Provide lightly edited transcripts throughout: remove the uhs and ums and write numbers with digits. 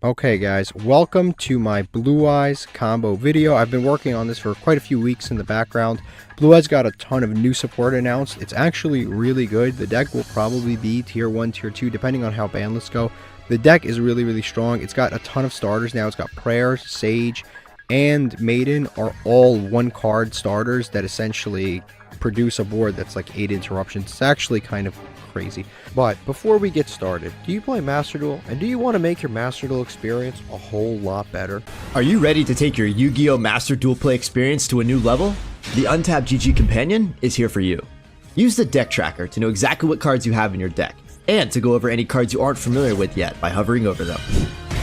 Okay guys, welcome to my Blue Eyes combo video. I've been working on this for quite a few weeks in the background. Blue Eyes got a ton of new support announced. It's actually really good. The deck will probably be tier 1, tier 2, depending on how ban lists go. The deck is really strong. It's got a ton of starters now. It's got Prayer, Sage, and Maiden are all one card starters that essentially produce a board that's like 8 interruptions. It's actually kind of crazy. But before we get started, do you play Master Duel, and do you want to make your Master Duel experience a whole lot better? Are you ready to take your Yu-Gi-Oh! Master Duel play experience to a new level? The Untapped GG Companion is here for you. Use the deck tracker to know exactly what cards you have in your deck, and to go over any cards you aren't familiar with yet by hovering over them.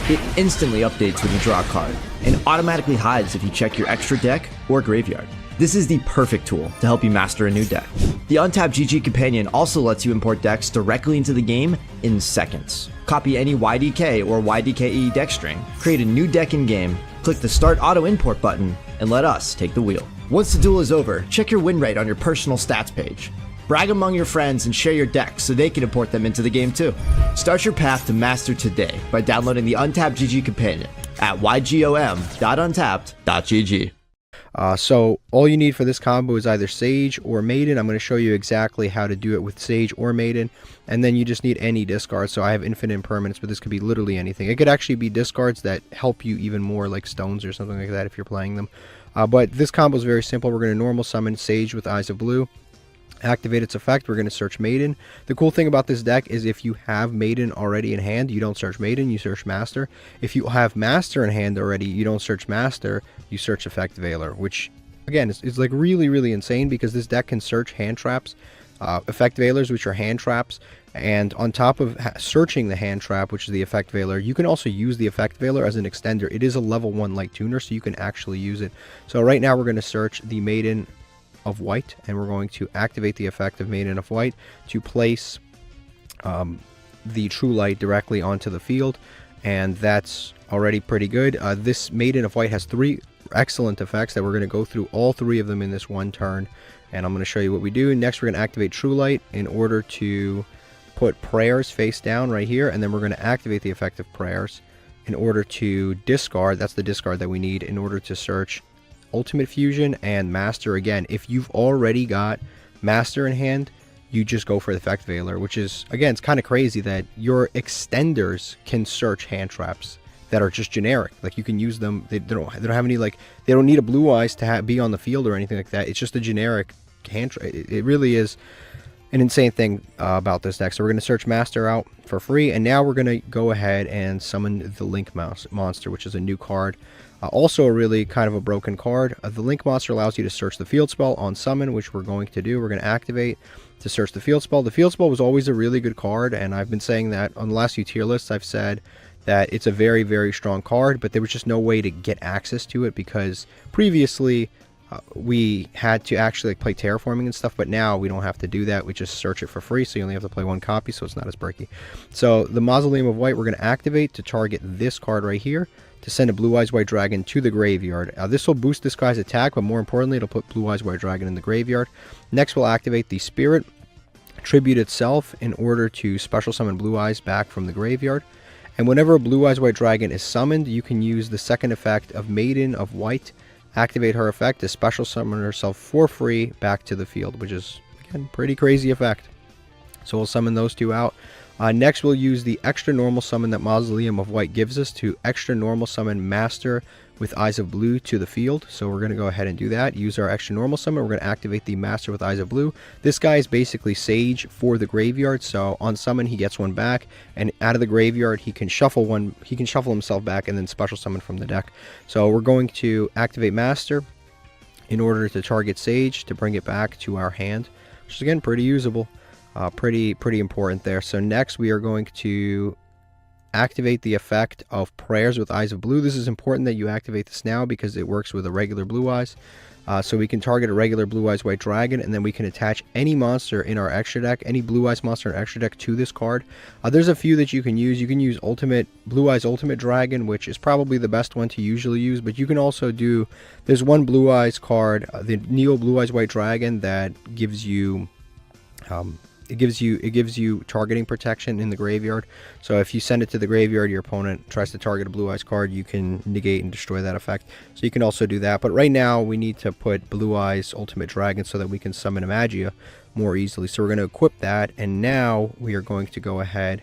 It instantly updates when you draw a card, and automatically hides if you check your extra deck or graveyard. This is the perfect tool to help you master a new deck. The Untapped GG Companion also lets you import decks directly into the game in seconds. Copy any YDK or YDKE deck string, create a new deck in game, click the Start Auto Import button, and let us take the wheel. Once the duel is over, check your win rate on your personal stats page. Brag among your friends and share your decks so they can import them into the game too. Start your path to master today by downloading the Untapped GG Companion at ygom.untapped.gg. So all you need for this combo is either Sage or Maiden. I'm going to show you exactly how to do it with Sage or Maiden, and then you just need any discard. So I have infinite impermanence, but this could be literally anything. It could actually be discards that help you even more, like stones or something like that if you're playing them. But this combo is very simple. We're going to normal summon Sage with Eyes of Blue. Activate its effect. We're going to search Maiden. The cool thing about this deck is if you have Maiden already in hand, you don't search Maiden, you search Master. If you have Master in hand already, you don't search Master, you search Effect Veiler, which again is like really insane because this deck can search hand traps, Effect Veilers, which are hand traps, and on top of searching the hand trap, which is the Effect Veiler, you can also use the Effect Veiler as an extender. It is a level 1 light tuner, so you can actually use it. So right now we're going to search the Maiden of White, and we're going to activate the effect of Maiden of White to place the True Light directly onto the field, and that's already pretty good. This Maiden of White has 3 excellent effects that we're going to go through all 3 of them in this one turn, and I'm going to show you what we do. Next we're going to activate True Light in order to put Prayers face down right here, and then we're going to activate the effect of Prayers in order to discard, that's the discard that we need in order to search Ultimate Fusion and Master. Again, if you've already got Master in hand, you just go for the Effect Veiler, which is, again, it's kind of crazy that your extenders can search hand traps that are just generic. Like, you can use them, they don't have any, like, they don't need a Blue Eyes to be on the field or anything like that. It's just a generic hand trap. It really is an insane thing about this deck. So we're going to search Master out for free, and now we're going to go ahead and summon the Link Monster, which is a new card. Also a really kind of a broken card. The Link Monster allows you to search the field spell on summon, which we're going to do. We're going to activate to search the field spell. The field spell was always a really good card, and I've been saying that on the last few tier lists. I've said that it's a very strong card, but there was just no way to get access to it because previously we had to actually play terraforming and stuff, but now we don't have to do that. We just search it for free, so you only have to play 1 copy, so it's not as breaky. So the Mausoleum of White we're going to activate to target this card right here, to send a Blue Eyes White Dragon to the graveyard. This will boost this guy's attack, but more importantly, it'll put Blue Eyes White Dragon in the graveyard. Next, we'll activate the Spirit Tribute itself in order to special summon Blue Eyes back from the graveyard. And whenever a Blue Eyes White Dragon is summoned, you can use the second effect of Maiden of White, activate her effect to special summon herself for free back to the field, which is, again, pretty crazy effect. So we'll summon those 2 out. Next, we'll use the extra normal summon that Mausoleum of White gives us to extra normal summon Master with Eyes of Blue to the field. So we're going to go ahead and do that. Use our extra normal summon. We're going to activate the Master with Eyes of Blue. This guy is basically Sage for the graveyard. So on summon, he gets 1 back, and out of the graveyard, he can shuffle himself back and then special summon from the deck. So we're going to activate Master in order to target Sage to bring it back to our hand, which is, again, pretty usable. Pretty important there. So next we are going to activate the effect of Prayers with Eyes of Blue. This is important that you activate this now because it works with a regular Blue Eyes. So we can target a regular Blue Eyes White Dragon, and then we can attach any monster in our extra deck, any Blue Eyes monster in our extra deck to this card. There's a few that you can use. You can use Blue Eyes Ultimate Dragon, which is probably the best one to usually use, but you can also do, there's one Blue Eyes card, the Neo Blue Eyes White Dragon, that gives you it gives you targeting protection in the graveyard. So if you send it to the graveyard, your opponent tries to target a Blue Eyes card, you can negate and destroy that effect. So you can also do that. But right now we need to put Blue Eyes Ultimate Dragon so that we can summon a Magia more easily. So we're going to equip that, and now we are going to go ahead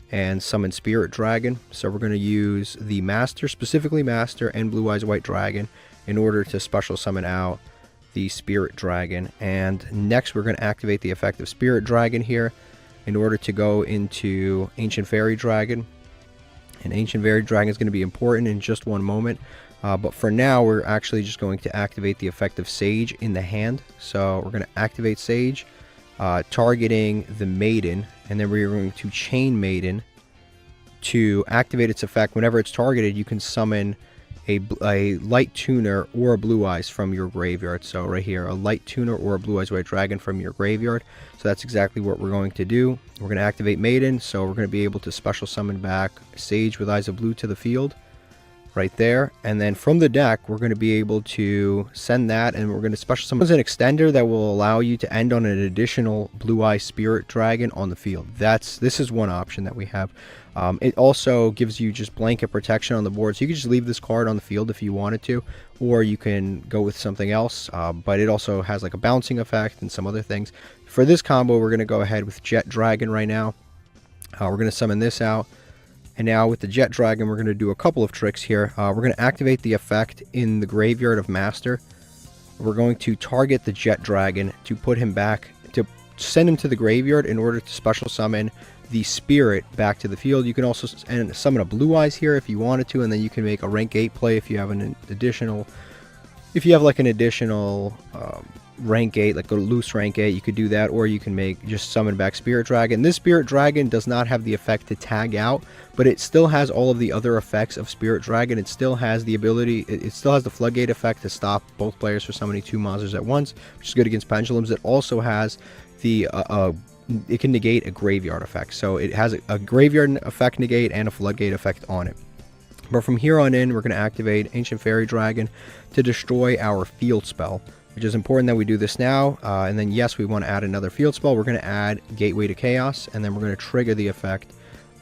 and summon Spirit Dragon. So we're going to use the Master, specifically Master and Blue Eyes White Dragon, in order to special summon out the Spirit Dragon. And next we're going to activate the effect of Spirit Dragon here in order to go into Ancient Fairy Dragon. And Ancient Fairy Dragon is going to be important in just one moment. But for now, we're actually just going to activate the effect of Sage in the hand. So we're going to activate Sage, targeting the Maiden, and then we're going to chain Maiden to activate its effect. Whenever it's targeted, you can summon a Light Tuner or a Blue Eyes from your graveyard. So right here, a Light Tuner or a Blue Eyes White Dragon from your graveyard. So that's exactly what we're going to do. We're going to activate Maiden, so we're going to be able to special summon back Sage with Eyes of Blue to the field. Right there, and then from the deck we're going to be able to send that, and we're going to special summon an extender that will allow you to end on an additional Blue Eye Spirit Dragon on the field. This is one option that we have. It also gives you just blanket protection on the board, so you can just leave this card on the field if you wanted to, or you can go with something else. But it also has like a bouncing effect and some other things. For this combo, we're going to go ahead with Jet Dragon right now. We're going to summon this out. And now with the Jet Dragon, we're going to do a couple of tricks here. We're going to activate the effect in the graveyard of Master. We're going to target the Jet Dragon to put him back, to send him to the graveyard in order to special summon the Spirit back to the field. You can also summon a Blue Eyes here if you wanted to, and then you can make a rank 8 play if you have an additional, rank 8, like a loose rank 8, you could do that, or you can just summon back Spirit Dragon. This Spirit Dragon does not have the effect to tag out, but it still has all of the other effects of Spirit Dragon. It still has the ability, it still has the Floodgate effect to stop both players from summoning 2 monsters at once, which is good against pendulums. It also has the it can negate a graveyard effect, so it has a graveyard effect negate and a Floodgate effect on it. But from here on in, we're going to activate Ancient Fairy Dragon to destroy our field spell, which is important that we do this now. And then yes, we want to add another field spell. We're going to add Gateway to Chaos, and then we're going to trigger the effect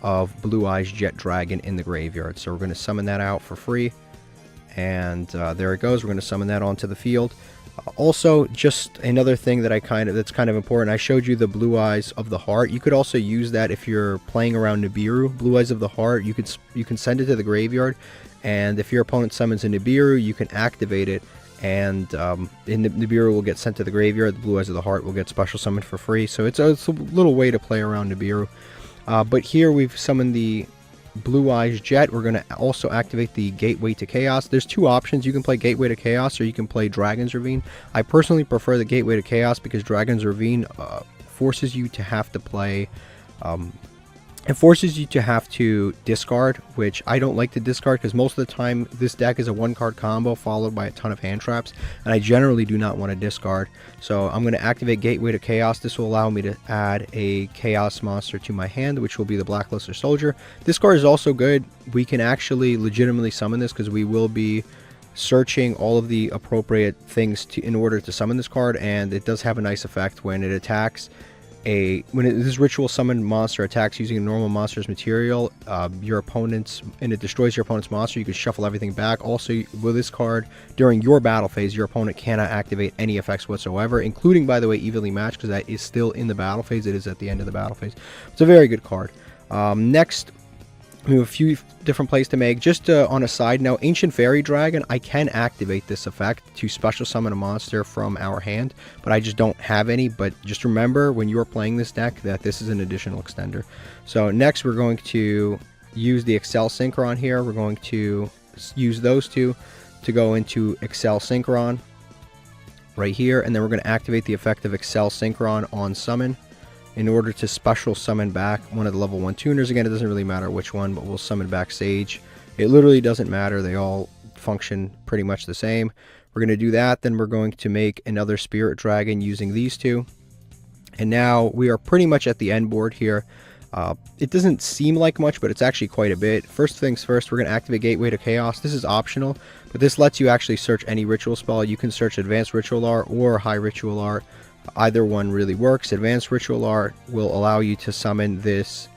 of Blue Eyes Jet Dragon in the graveyard. So we're going to summon that out for free, and there it goes. We're going to summon that onto the field. Also, just another thing that that's kind of important. I showed you the Blue Eyes of the Heart. You could also use that if you're playing around Nibiru. Blue Eyes of the Heart, you can send it to the graveyard, and if your opponent summons a Nibiru, you can activate it, and Nibiru will get sent to the graveyard. The Blue Eyes of the Heart will get special summoned for free. So it's a little way to play around Nibiru. But here we've summoned the Blue Eyes Jet. We're going to also activate the Gateway to Chaos. There's two options. You can play Gateway to Chaos, or you can play Dragon's Ravine. I personally prefer the Gateway to Chaos because Dragon's Ravine forces you to have to play it forces you to have to discard, which I don't like to discard because most of the time this deck is a 1-card combo followed by a ton of hand traps, and I generally do not want to discard. So I'm going to activate Gateway to Chaos. This will allow me to add a Chaos monster to my hand, which will be the Blackluster Soldier. This card is also good. We can actually legitimately summon this because we will be searching all of the appropriate things in order to summon this card, and it does have a nice effect when it attacks. This ritual summoned monster attacks using a normal monster's material, and it destroys your opponent's monster, you can shuffle everything back. Also, with this card, during your battle phase, your opponent cannot activate any effects whatsoever, including, by the way, Evenly Matched, because that is still in the battle phase. It is at the end of the battle phase. It's a very good card. Next, we have a few different plays to make. Just on a side note, Ancient Fairy Dragon, I can activate this effect to special summon a monster from our hand, but I just don't have any. But just remember when you're playing this deck that this is an additional extender. So next we're going to use the Excel Synchron here. We're going to use those two to go into Excel Synchron right here, and then we're going to activate the effect of Excel Synchron on summon in order to special summon back one of the level 1 tuners. Again, it doesn't really matter which one, but we'll summon back Sage. It literally doesn't matter. They all function pretty much the same. We're going to do that. Then we're going to make another Spirit Dragon using these two. And now we are pretty much at the end board here. It doesn't seem like much, but it's actually quite a bit. First things first, we're going to activate Gateway to Chaos. This is optional, but this lets you actually search any ritual spell. You can search Advanced Ritual Art or High Ritual Art. Either one really works. Advanced Ritual Art will allow you to summon this.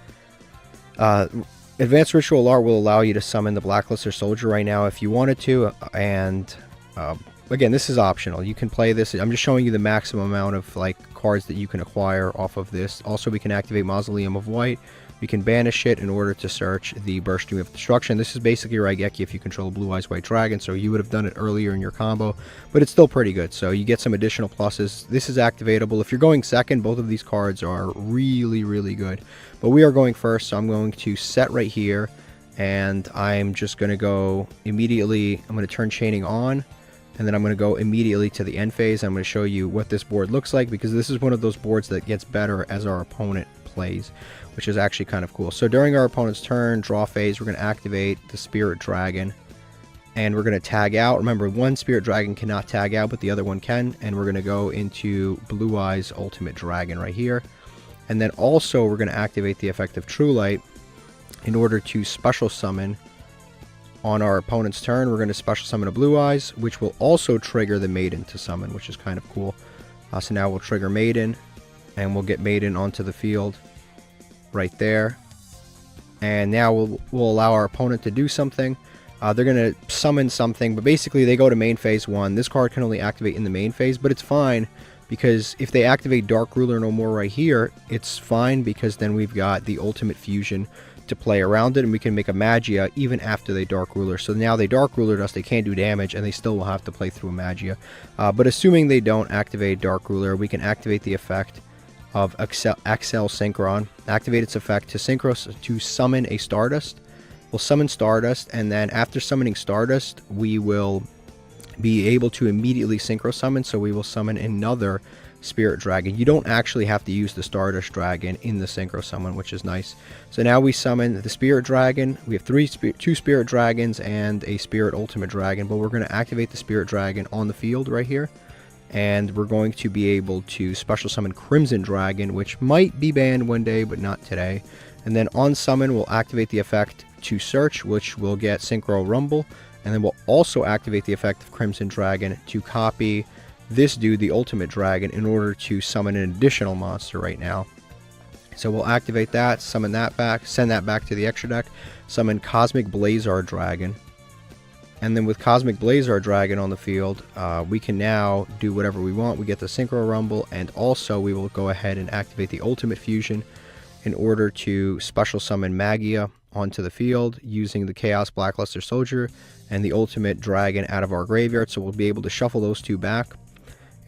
Advanced Ritual Art will allow you to summon the Blackluster Soldier right now if you wanted to, and again, this is optional. You can play this. I'm just showing you the maximum amount of like cards that you can acquire off of this. Also, we can activate Mausoleum of White. We can banish it in order to search the Burst Stream of Destruction. This is basically Raigeki if you control a Blue Eyes White Dragon, so you would have done it earlier in your combo, but it's still pretty good. So you get some additional pluses. This is activatable. If you're going second, both of these cards are really, really good. But we are going first, so I'm going to set right here, and I'm just going to go immediately. I'm going to turn Chaining on, and then I'm going to go immediately to the end phase. I'm going to show you what this board looks like, because this is one of those boards that gets better as our opponent plays, which is actually kind of cool. So during our opponent's turn, draw phase, we're going to activate the Spirit Dragon, and we're going to tag out. Remember, one Spirit Dragon cannot tag out, but the other one can, and we're going to go into Blue Eyes Ultimate Dragon right here. And then also we're going to activate the effect of True Light in order to special summon on our opponent's turn. We're going to special summon a Blue Eyes, which will also trigger the Maiden to summon, which is kind of cool. So now we'll trigger Maiden, and we'll get Maiden onto the field right there. And now we'll allow our opponent to do something. They're going to summon something, but basically they go to main phase 1. This card can only activate in the main phase, but it's fine, because if they activate Dark Ruler no more right here, it's fine, because then we've got the Ultimate Fusion to play around it, and we can make a Magia even after they Dark Ruler. So now they Dark Rulered us, they can't do damage, and they still will have to play through a Magia. But assuming they don't activate Dark Ruler, we can activate the effect of Accel Synchron. Activate its effect to summon a Stardust. We'll summon Stardust, and then after summoning Stardust, we will be able to immediately Synchro Summon, so we will summon another Spirit Dragon. You don't actually have to use the Stardust Dragon in the Synchro Summon, which is nice. So now we summon the Spirit Dragon. We have two Spirit Dragons and a Spirit Ultimate Dragon, but we're going to activate the Spirit Dragon on the field right here. And we're going to be able to special summon Crimson Dragon, which might be banned one day, but not today. And then on summon, we'll activate the effect to search, which will get Synchro Rumble. And then we'll also activate the effect of Crimson Dragon to copy this dude, the Ultimate Dragon, in order to summon an additional monster right now. So we'll activate that, summon that back, send that back to the extra deck, summon Cosmic Blazar Dragon. And then with Cosmic Blazar Dragon on the field, we can now do whatever we want. We get the Synchro Rumble, and also we will go ahead and activate the Ultimate Fusion in order to special summon Magia onto the field using the Chaos Blackluster Soldier and the Ultimate Dragon out of our graveyard. So we'll be able to shuffle those two back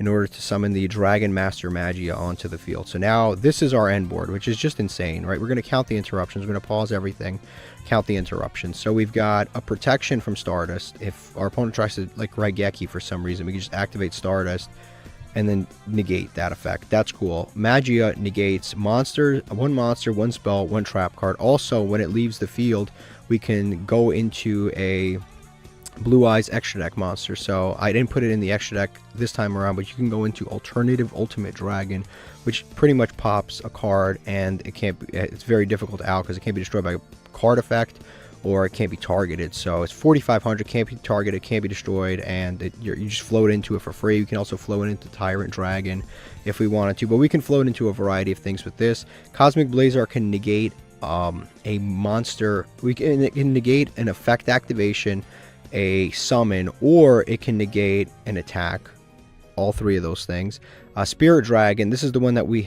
in order to summon the Dragon Master Magia onto the field. So now this is our end board, which is just insane, right? We're going to count the interruptions. We're going to pause everything, count the interruptions. So we've got a protection from Stardust. If our opponent tries to like Raigeki for some reason, we can just activate Stardust and then negate that effect. That's cool. Magia negates monster, one spell, one trap card. Also, when it leaves the field, we can go into a Blue Eyes extra deck monster. So I didn't put it in the extra deck this time around, but you can go into Alternative Ultimate Dragon, which pretty much pops a card, and it's very difficult out because it can't be destroyed by a card effect, or it can't be targeted. So it's 4,500, can't be targeted, can't be destroyed, and you just float into it for free. You can also float into Tyrant Dragon if we wanted to, but we can float into a variety of things with this. Cosmic Blazar can negate a monster. It can negate an effect activation, a summon, or it can negate an attack. All three of those things. Spirit Dragon, this is the one that we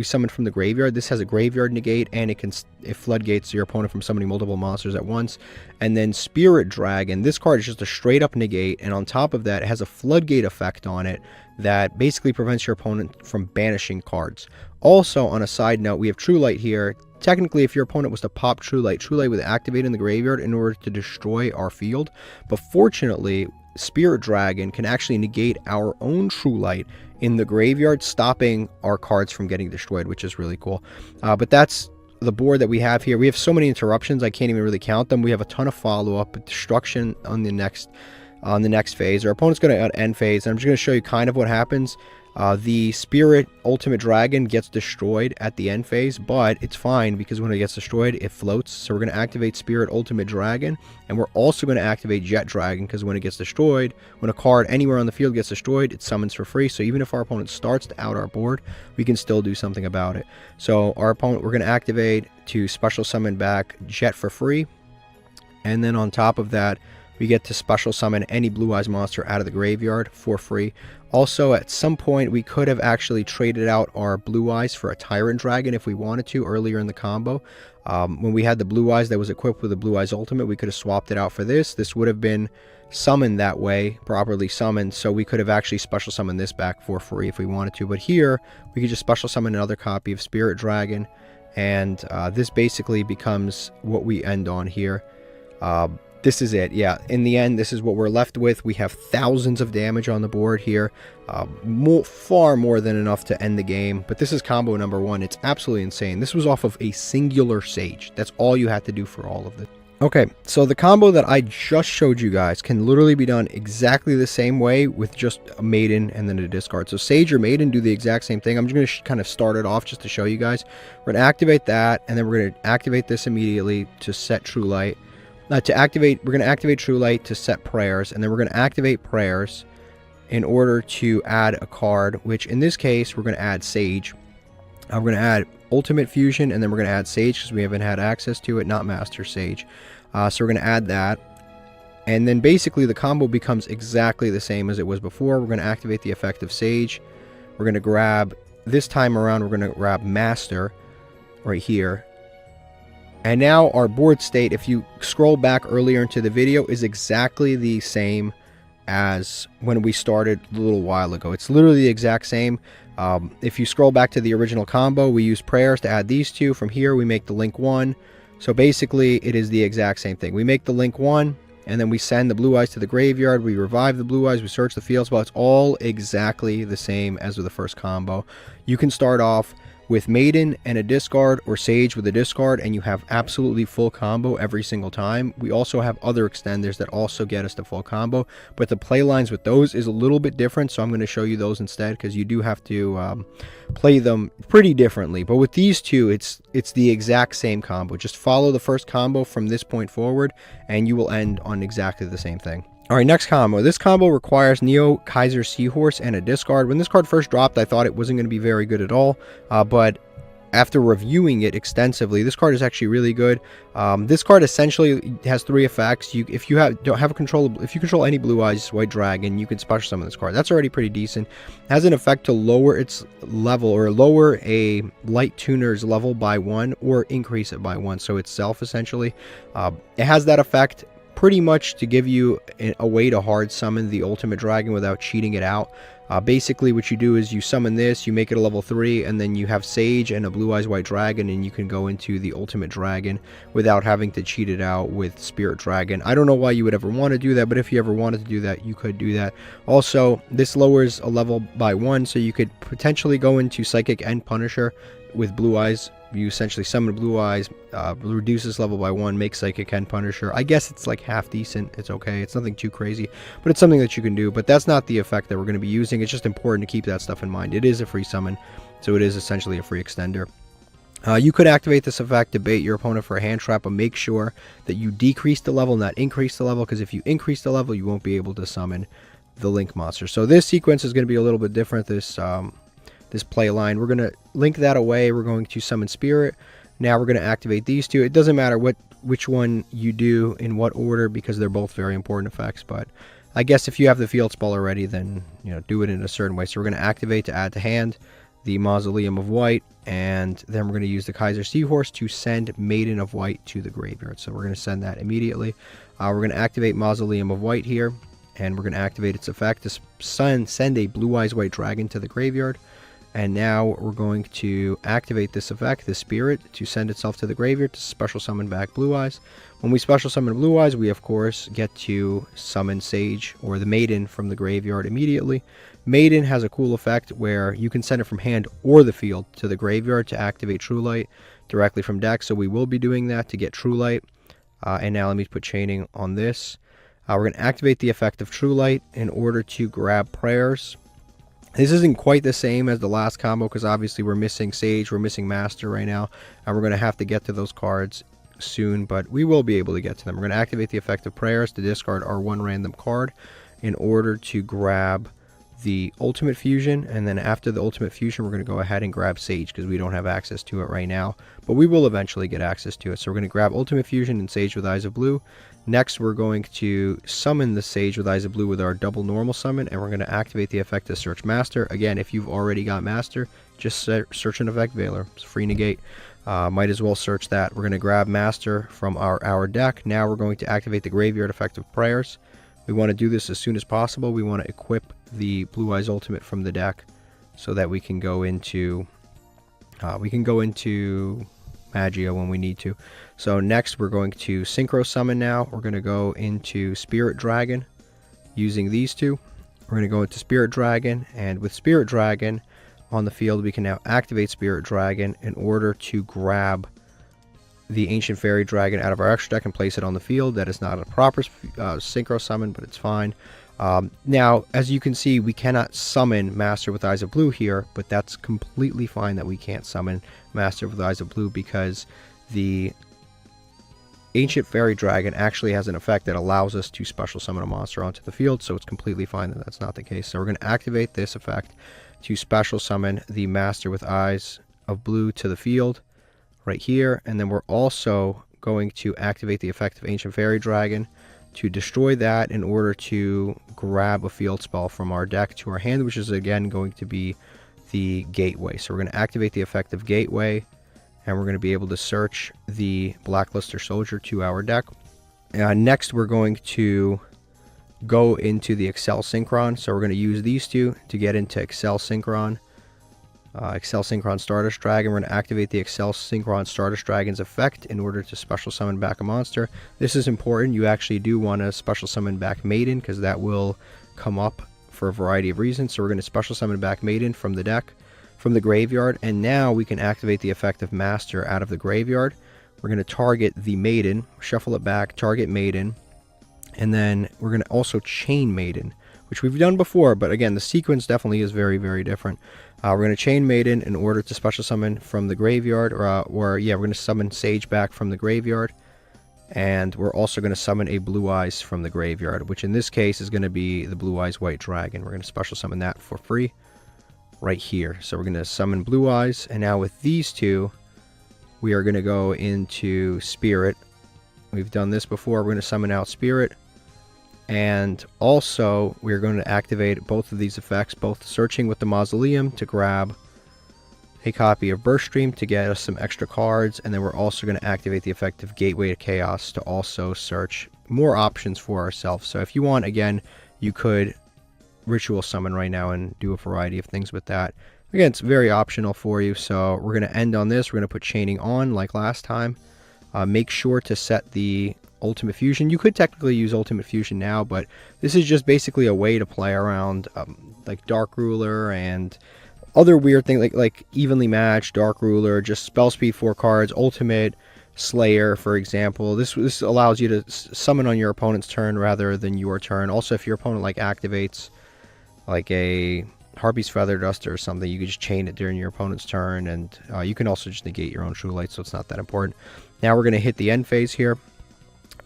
summoned from the graveyard. This has a graveyard negate, and it floodgates your opponent from summoning multiple monsters at once. And then Spirit Dragon, this card is just a straight up negate, and on top of that, it has a floodgate effect on it that basically prevents your opponent from banishing cards. Also, on a side note, we have True Light here. Technically, if your opponent was to pop True Light would activate in the graveyard in order to destroy our field. But fortunately, Spirit Dragon can actually negate our own True Light in the graveyard, stopping our cards from getting destroyed, which is really cool. But that's the board that we have here. We have so many interruptions, I can't even really count them. We have a ton of follow-up, destruction on the next phase. Our opponent's going to end phase, and I'm just going to show you kind of what happens. The Spirit Ultimate Dragon gets destroyed at the end phase, but it's fine because when it gets destroyed, it floats. So we're going to activate Spirit Ultimate Dragon, and we're also going to activate Jet Dragon because when it gets destroyed, when a card anywhere on the field gets destroyed, it summons for free. So even if our opponent starts to out our board, we can still do something about it. So our opponent, we're going to activate to special summon back Jet for free, and then on top of that, we get to special summon any Blue Eyes monster out of the graveyard for free. Also, at some point, we could have actually traded out our Blue Eyes for a Tyrant Dragon if we wanted to earlier in the combo. When we had the Blue Eyes that was equipped with the Blue Eyes Ultimate, we could have swapped it out for this. This would have been summoned that way, properly summoned, so we could have actually special summoned this back for free if we wanted to. But here, we could just special summon another copy of Spirit Dragon, and this basically becomes what we end on here. This is it. Yeah, in the end, this is what we're left with. We have thousands of damage on the board here. Far more than enough to end the game. But this is combo number 1. It's absolutely insane. This was off of a singular Sage. That's all you had to do for all of this. Okay, so the combo that I just showed you guys can literally be done exactly the same way with just a Maiden and then a discard. So Sage or Maiden do the exact same thing. I'm just going to kind of start it off just to show you guys. We're going to activate that, and then we're going to activate this immediately to set True Light. We're going to activate True Light to set Prayers, and then we're going to activate Prayers in order to add a card, which in this case, we're going to add Sage. We're going to add Ultimate Fusion, and then we're going to add Sage because we haven't had access to it, not Master Sage. So we're going to add that. And then basically the combo becomes exactly the same as it was before. We're going to activate the effect of Sage. We're going to grab, this time around, we're going to grab Master right here. And now our board state, if you scroll back earlier into the video, is exactly the same as when we started a little while ago. It's literally the exact same. If you scroll back to the original combo, we use Prayers to add these two. From here, we make the link 1. So basically, it is the exact same thing. We make the link 1, and then we send the Blue Eyes to the graveyard. We revive the Blue Eyes. We search the field spot. It's all exactly the same as with the first combo. You can start off with Maiden and a discard, or Sage with a discard, and you have absolutely full combo every single time. We also have other extenders that also get us to full combo, but the play lines with those is a little bit different, so I'm going to show you those instead, because you do have to play them pretty differently. But with these two, it's the exact same combo. Just follow the first combo from this point forward, and you will end on exactly the same thing. Alright, next combo. This combo requires Neo, Kaiser, Seahorse, and a discard. When this card first dropped, I thought it wasn't going to be very good at all, but after reviewing it extensively, this card is actually really good. This card essentially has 3 effects. If you control any Blue Eyes White Dragon, you can special summon this card. That's already pretty decent. It has an effect to lower its level, or lower a Light Tuner's level by 1, or increase it by 1. So itself, essentially, it has that effect pretty much to give you a way to hard summon the Ultimate Dragon without cheating it out. Basically, what you do is you summon this, you make it a level 3, and then you have Sage and a Blue Eyes White Dragon, and you can go into the Ultimate Dragon without having to cheat it out with Spirit Dragon. I don't know why you would ever want to do that, but if you ever wanted to do that, you could do that. Also, this lowers a level by 1, so you could potentially go into Psychic and Punisher with Blue Eyes. You essentially summon Blue Eyes, reduces level by 1, makes Psychic and Punisher. I guess it's like half decent. It's okay. It's nothing too crazy, but it's something that you can do. But that's not the effect that we're going to be using. It's just important to keep that stuff in mind. It is a free summon, so it is essentially a free extender. You could activate this effect to bait your opponent for a hand trap, but make sure that you decrease the level, not increase the level, because if you increase the level, you won't be able to summon the Link monster. So this sequence is going to be a little bit different. This play line, we're going to link that away. We're going to summon Spirit. Now we're going to activate these two. It doesn't matter which one you do in what order, because they're both very important effects, but I guess if you have the field spell already, then do it in a certain way. So we're going to activate to add to hand the Mausoleum of White, and then we're going to use the Kaiser Seahorse to send Maiden of White to the graveyard. So we're going to send that immediately. We're going to activate Mausoleum of White here, and we're going to activate its effect to send a Blue Eyes White Dragon to the graveyard. And now we're going to activate this effect, the Spirit, to send itself to the graveyard to special summon back Blue Eyes. When we special summon Blue Eyes, we of course get to summon Sage, or the Maiden, from the graveyard immediately. Maiden has a cool effect where you can send it from hand or the field to the graveyard to activate True Light directly from deck. So we will be doing that to get True Light. And now let me put chaining on this. We're going to activate the effect of True Light in order to grab Prayers. This isn't quite the same as the last combo because obviously we're missing Sage, we're missing Master right now, and we're going to have to get to those cards soon, but we will be able to get to them. We're going to activate the effect of Prayers to discard our one random card in order to grab the Ultimate Fusion, and then after the Ultimate Fusion we're going to go ahead and grab Sage because we don't have access to it right now, but we will eventually get access to it. So we're going to grab Ultimate Fusion and Sage with Eyes of Blue. Next we're going to summon the Sage with Eyes of Blue with our double normal summon, and we're going to activate the effect of Search Master. Again, if you've already got Master, just search an effect Veiler. It's free negate. Might as well search that. We're going to grab Master from our deck. Now we're going to activate the Graveyard effect of Prayers. We want to do this as soon as possible. We want to equip the Blue Eyes Ultimate from the deck so that we can go into Magia when we need to. So next we're going to Synchro Summon now. We're going to go into Spirit Dragon using these two. We're going to go into Spirit Dragon, and with Spirit Dragon on the field we can now activate Spirit Dragon in order to grab the Ancient Fairy Dragon out of our extra deck and place it on the field. That is not a proper Synchro Summon, but it's fine. Now, as you can see, we cannot summon Master with Eyes of Blue here, but that's completely fine that we can't summon Master with Eyes of Blue because the Ancient Fairy Dragon actually has an effect that allows us to special summon a monster onto the field, so it's completely fine that that's not the case. So we're going to activate this effect to special summon the Master with Eyes of Blue to the field right here, and then we're also going to activate the effect of Ancient Fairy Dragon to destroy that in order to grab a field spell from our deck to our hand, which is again going to be the Gateway. So we're going to activate the effect of Gateway, and we're going to be able to search the Blackluster Soldier to our deck. Next we're going to go into the Excel Synchron. So we're going to use these two to get into Excel Synchron. Excel Synchron Stardust Dragon. We're going to activate the Excel Synchron Stardust Dragon's effect in order to special summon back a monster. This is important. You actually do want to special summon back Maiden because that will come up for a variety of reasons. So we're going to special summon back Maiden from the deck, from the graveyard, and now we can activate the effect of Master out of the graveyard. We're going to target the Maiden, shuffle it back, target Maiden, and then we're going to also chain Maiden, which we've done before, but again, the sequence definitely is very, very different. We're going to chain Maiden in order to special summon from the graveyard, we're going to summon Sage back from the graveyard, and we're also going to summon a Blue Eyes from the graveyard, which in this case is going to be the Blue Eyes White Dragon. We're going to special summon that for free right here. So we're going to summon Blue Eyes, and now with these two, we are going to go into Spirit. We've done this before. We're going to summon out Spirit. And also, we're going to activate both of these effects, both searching with the Mausoleum to grab a copy of Burststream to get us some extra cards, and then we're also going to activate the effect of Gateway to Chaos to also search more options for ourselves. So if you want, again, you could Ritual Summon right now and do a variety of things with that. Again, it's very optional for you, so we're going to end on this. We're going to put Chaining on like last time. Make sure to set the Ultimate Fusion. You could technically use Ultimate Fusion now, but this is just basically a way to play around like Dark Ruler and other weird things like Evenly Matched, Dark Ruler, just spell speed 4 cards, Ultimate Slayer, for example. This allows you to summon on your opponent's turn rather than your turn. Also, if your opponent like activates like a Harpy's Feather Duster or something, you can just chain it during your opponent's turn, and you can also just negate your own True Light, so it's not that important. Now we're going to hit the end phase here.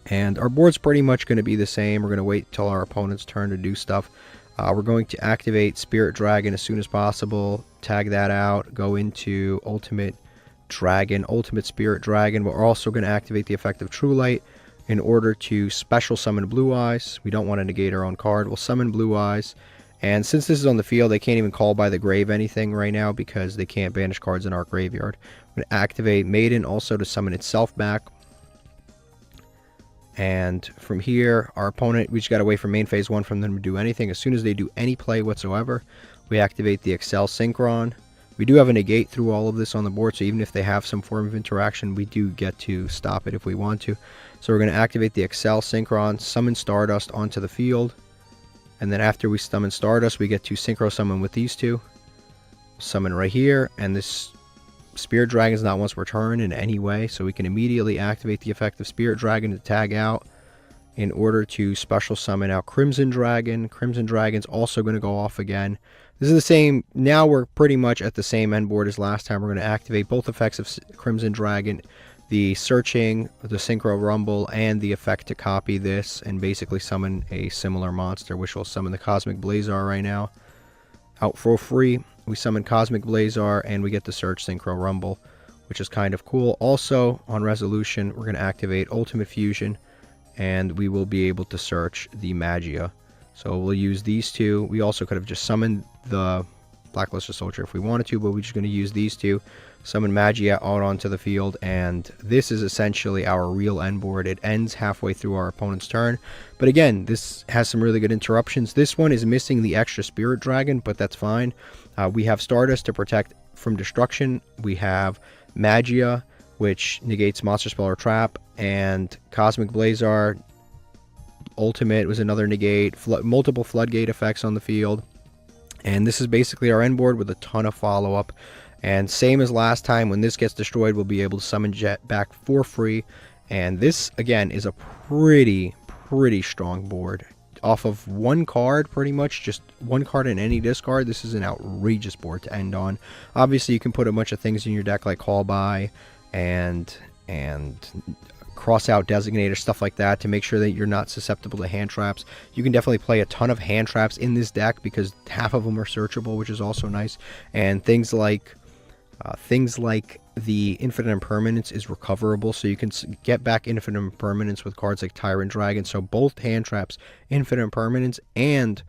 And our board's pretty much going to be the same. We're going to wait till our opponent's turn to do stuff. We're going to activate Spirit Dragon as soon as possible. Tag that out. Go into Ultimate Dragon, Ultimate Spirit Dragon. We're also going to activate the effect of True Light in order to special summon Blue Eyes. We don't want to negate our own card. We'll summon Blue Eyes. And since this is on the field, they can't even call by the grave anything right now because they can't banish cards in our graveyard. I'm going to activate Maiden also to summon itself back. And from here, our opponent, we just got to wait for main phase 1 from them to do anything. As soon as they do any play whatsoever, we activate the Excel Synchron. We do have a negate through all of this on the board, so even if they have some form of interaction, we do get to stop it if we want to. So we're going to activate the Excel Synchron, summon Stardust onto the field. And then after we summon Stardust, we get to Synchro Summon with these two. Summon right here, and this Spirit Dragon is not once per turn in any way, so we can immediately activate the effect of Spirit Dragon to tag out in order to special summon out Crimson Dragon. Crimson Dragon's also going to go off again. This is the same. Now we're pretty much at the same end board as last time. We're going to activate both effects of Crimson Dragon, the searching, the Synchro Rumble, and the effect to copy this and basically summon a similar monster, which will summon the Cosmic Blazar right now. Out for free, we summon Cosmic Blazar and we get the search Synchro Rumble, which is kind of cool. Also, on resolution, we're going to activate Ultimate Fusion, and we will be able to search the Magia. So we'll use these two. We also could have just summoned the Blackluster Soldier if we wanted to, but we're just going to use these two. Summon Magia out onto the field, and this is essentially our real end board. It ends halfway through our opponent's turn. But again, this has some really good interruptions. This one is missing the extra Spirit Dragon, but that's fine. We have Stardust to protect from destruction. We have Magia, which negates Monster Spell or Trap, and Cosmic Blazar Ultimate was another negate, multiple floodgate effects on the field. And this is basically our end board with a ton of follow-up. And same as last time, when this gets destroyed, we'll be able to summon Jet back for free. And this, again, is a pretty strong board. Off of one card, pretty much, just one card in any discard, this is an outrageous board to end on. Obviously, you can put a bunch of things in your deck like Call By and cross out designator, stuff like that, to make sure that you're not susceptible to hand traps. You can definitely play a ton of hand traps in this deck because half of them are searchable, which is also nice. And things like the Infinite Impermanence is recoverable, so you can get back Infinite Impermanence with cards like Tyrant Dragon. So both hand traps, Infinite Impermanence, and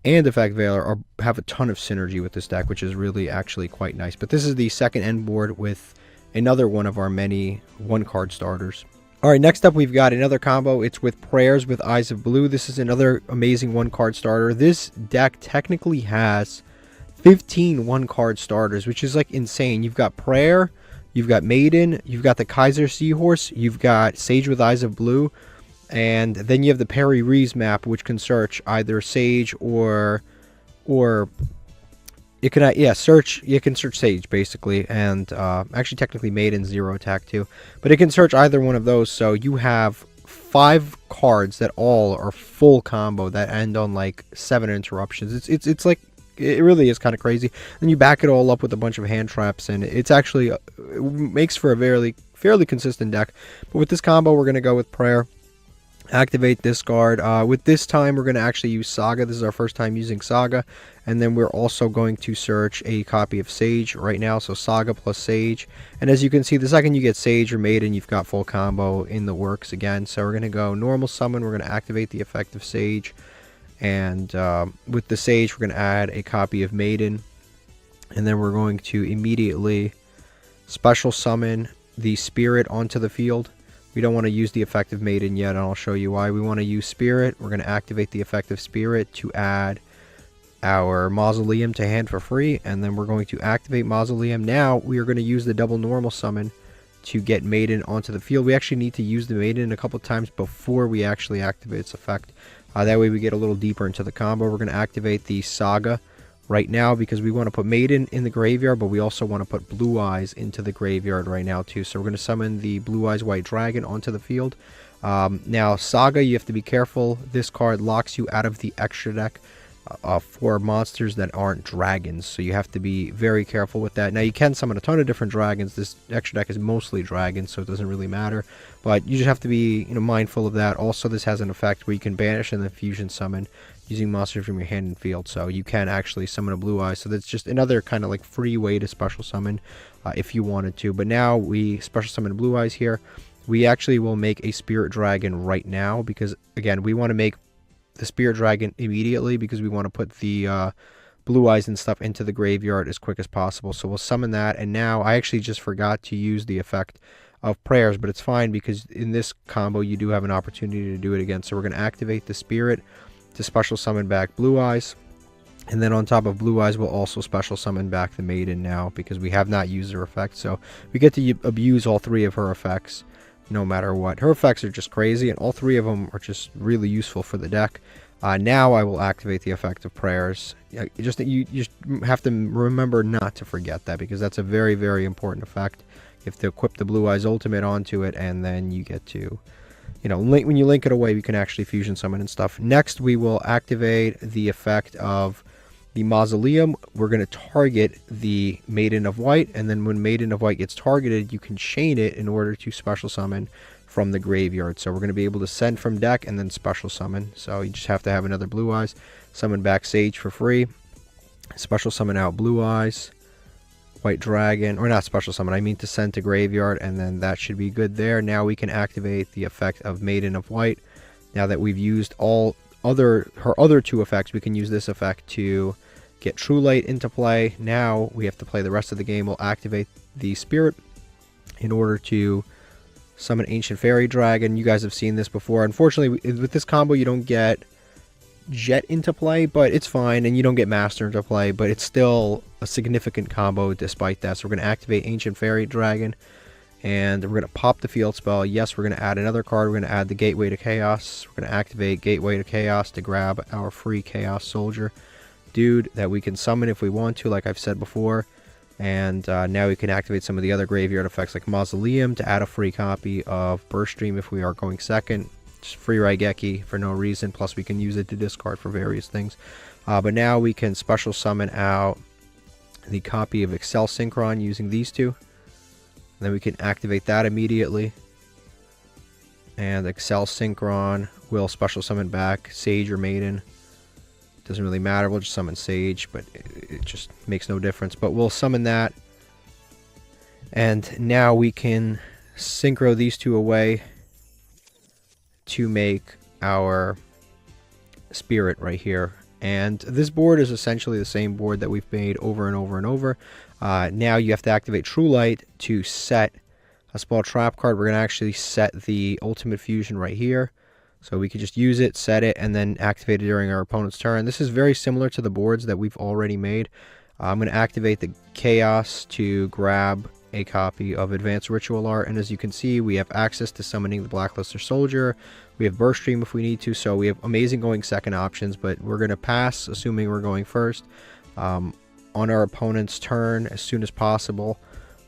Effect Veiler have a ton of synergy with this deck, which is really actually quite nice. But this is the second end board with another one of our many one-card starters. Alright, next up we've got another combo. It's with Prayers with Eyes of Blue. This is another amazing one-card starter. This deck technically has 15 one-card starters, which is like insane. You've got Prayer, you've got Maiden, you've got the Kaiser Seahorse, you've got Sage with Eyes of Blue, and then you have the Perry Rees map, which can search either Sage or it can, you can search Sage, basically, and actually technically Maiden 0 attack too. But it can search either one of those, so you have 5 cards that all are full combo that end on like 7 interruptions. It's like, it really is kind of crazy. And you back it all up with a bunch of hand traps, and it's actually, it makes for a fairly consistent deck. But with this combo, we're going to go with Prayer. Activate discard. With this time, we're going to actually use Saga. This is our first time using Saga. And then we're also going to search a copy of Sage right now. So Saga plus Sage. And as you can see, the second you get Sage or Maiden, you've got full combo in the works again. So we're going to go normal summon. We're going to activate the effect of Sage. And with the Sage, we're going to add a copy of Maiden. And then we're going to immediately special summon the Spirit onto the field. We don't want to use the effect of Maiden yet, and I'll show you why. We want to use Spirit. We're going to activate the effect of Spirit to add our Mausoleum to hand for free, and then we're going to activate Mausoleum. Now, we are going to use the double normal summon to get Maiden onto the field. We actually need to use the Maiden a couple times before we actually activate its effect. That way we get a little deeper into the combo. We're going to activate the Saga right now because we want to put Maiden in the graveyard, but we also want to put Blue Eyes into the graveyard right now too. So we're going to summon the Blue Eyes White Dragon onto the field. Now Saga, you have to be careful. This card locks you out of the extra deck for monsters that aren't dragons, so you have to be very careful with that. Now you can summon a ton of different dragons. This extra deck is mostly dragons, so it doesn't really matter, but you just have to be mindful of that. Also, this has an effect where you can banish and then fusion summon using monsters from your hand and field, so you can actually summon a Blue Eye. So that's just another kind of like free way to special summon if you wanted to. But now we special summon Blue Eyes here. We actually will make a Spirit Dragon right now because, again, we want to make the Spirit Dragon immediately because we want to put the Blue Eyes and stuff into the graveyard as quick as possible. So we'll summon that, and now I actually just forgot to use the effect of Prayers, but it's fine because in this combo you do have an opportunity to do it again. So we're going to activate the Spirit to special summon back Blue Eyes, and then on top of Blue Eyes we'll also special summon back the Maiden now because we have not used her effect. So we get to abuse all 3 of her effects no matter what. Her effects are just crazy, and all 3 of them are just really useful for the deck. Now I will activate the effect of Prayers. You just have to remember not to forget that because that's a very, very important effect. You have to equip the Blue Eyes Ultimate onto it, and then you get to, when you link it away, you can actually fusion summon and stuff. Next, we will activate the effect of The Mausoleum, we're going to target the Maiden of White, and then when Maiden of White gets targeted, you can chain it in order to special summon from the graveyard. So we're going to be able to send from deck and then special summon. So you just have to have another Blue Eyes. Summon back Sage for free. Special summon out Blue Eyes. White Dragon, or not special summon, I mean to send to graveyard, and then that should be good there. Now we can activate the effect of Maiden of White. Now that we've used her other 2 effects, we can use this effect to get True Light into play. Now we have to play the rest of the game. We'll activate the Spirit in order to summon Ancient Fairy Dragon. You guys have seen this before. Unfortunately, with this combo, you don't get Jet into play, but it's fine, and you don't get Master into play, but it's still a significant combo despite that. So we're going to activate Ancient Fairy Dragon, and we're going to pop the field spell. Yes, we're going to add another card. We're going to add the Gateway to Chaos. We're going to activate Gateway to Chaos to grab our free Chaos Soldier dude that we can summon if we want to, like I've said before. And now we can activate some of the other graveyard effects like Mausoleum to add a free copy of Burst Stream if we are going second. Just free Raigeki for no reason, plus we can use it to discard for various things. But now we can special summon out the copy of Excel Synchron using these 2. And then we can activate that immediately. And Excel Synchron will special summon back Sage or Maiden. Doesn't really matter, we'll just summon Sage, but it just makes no difference. But we'll summon that. And now we can synchro these 2 away to make our Spirit right here. And this board is essentially the same board that we've made over and over and over. Now you have to activate True Light to set a spell trap card. We're going to actually set the Ultimate Fusion right here. So we could just use it, set it, and then activate it during our opponent's turn. This is very similar to the boards that we've already made. I'm going to activate the Chaos to grab a copy of Advanced Ritual Art, and as you can see, we have access to summoning the Blackluster Soldier. We have Burst Stream if we need to, so we have amazing going second options, but we're going to pass, assuming we're going first. On our opponent's turn, as soon as possible,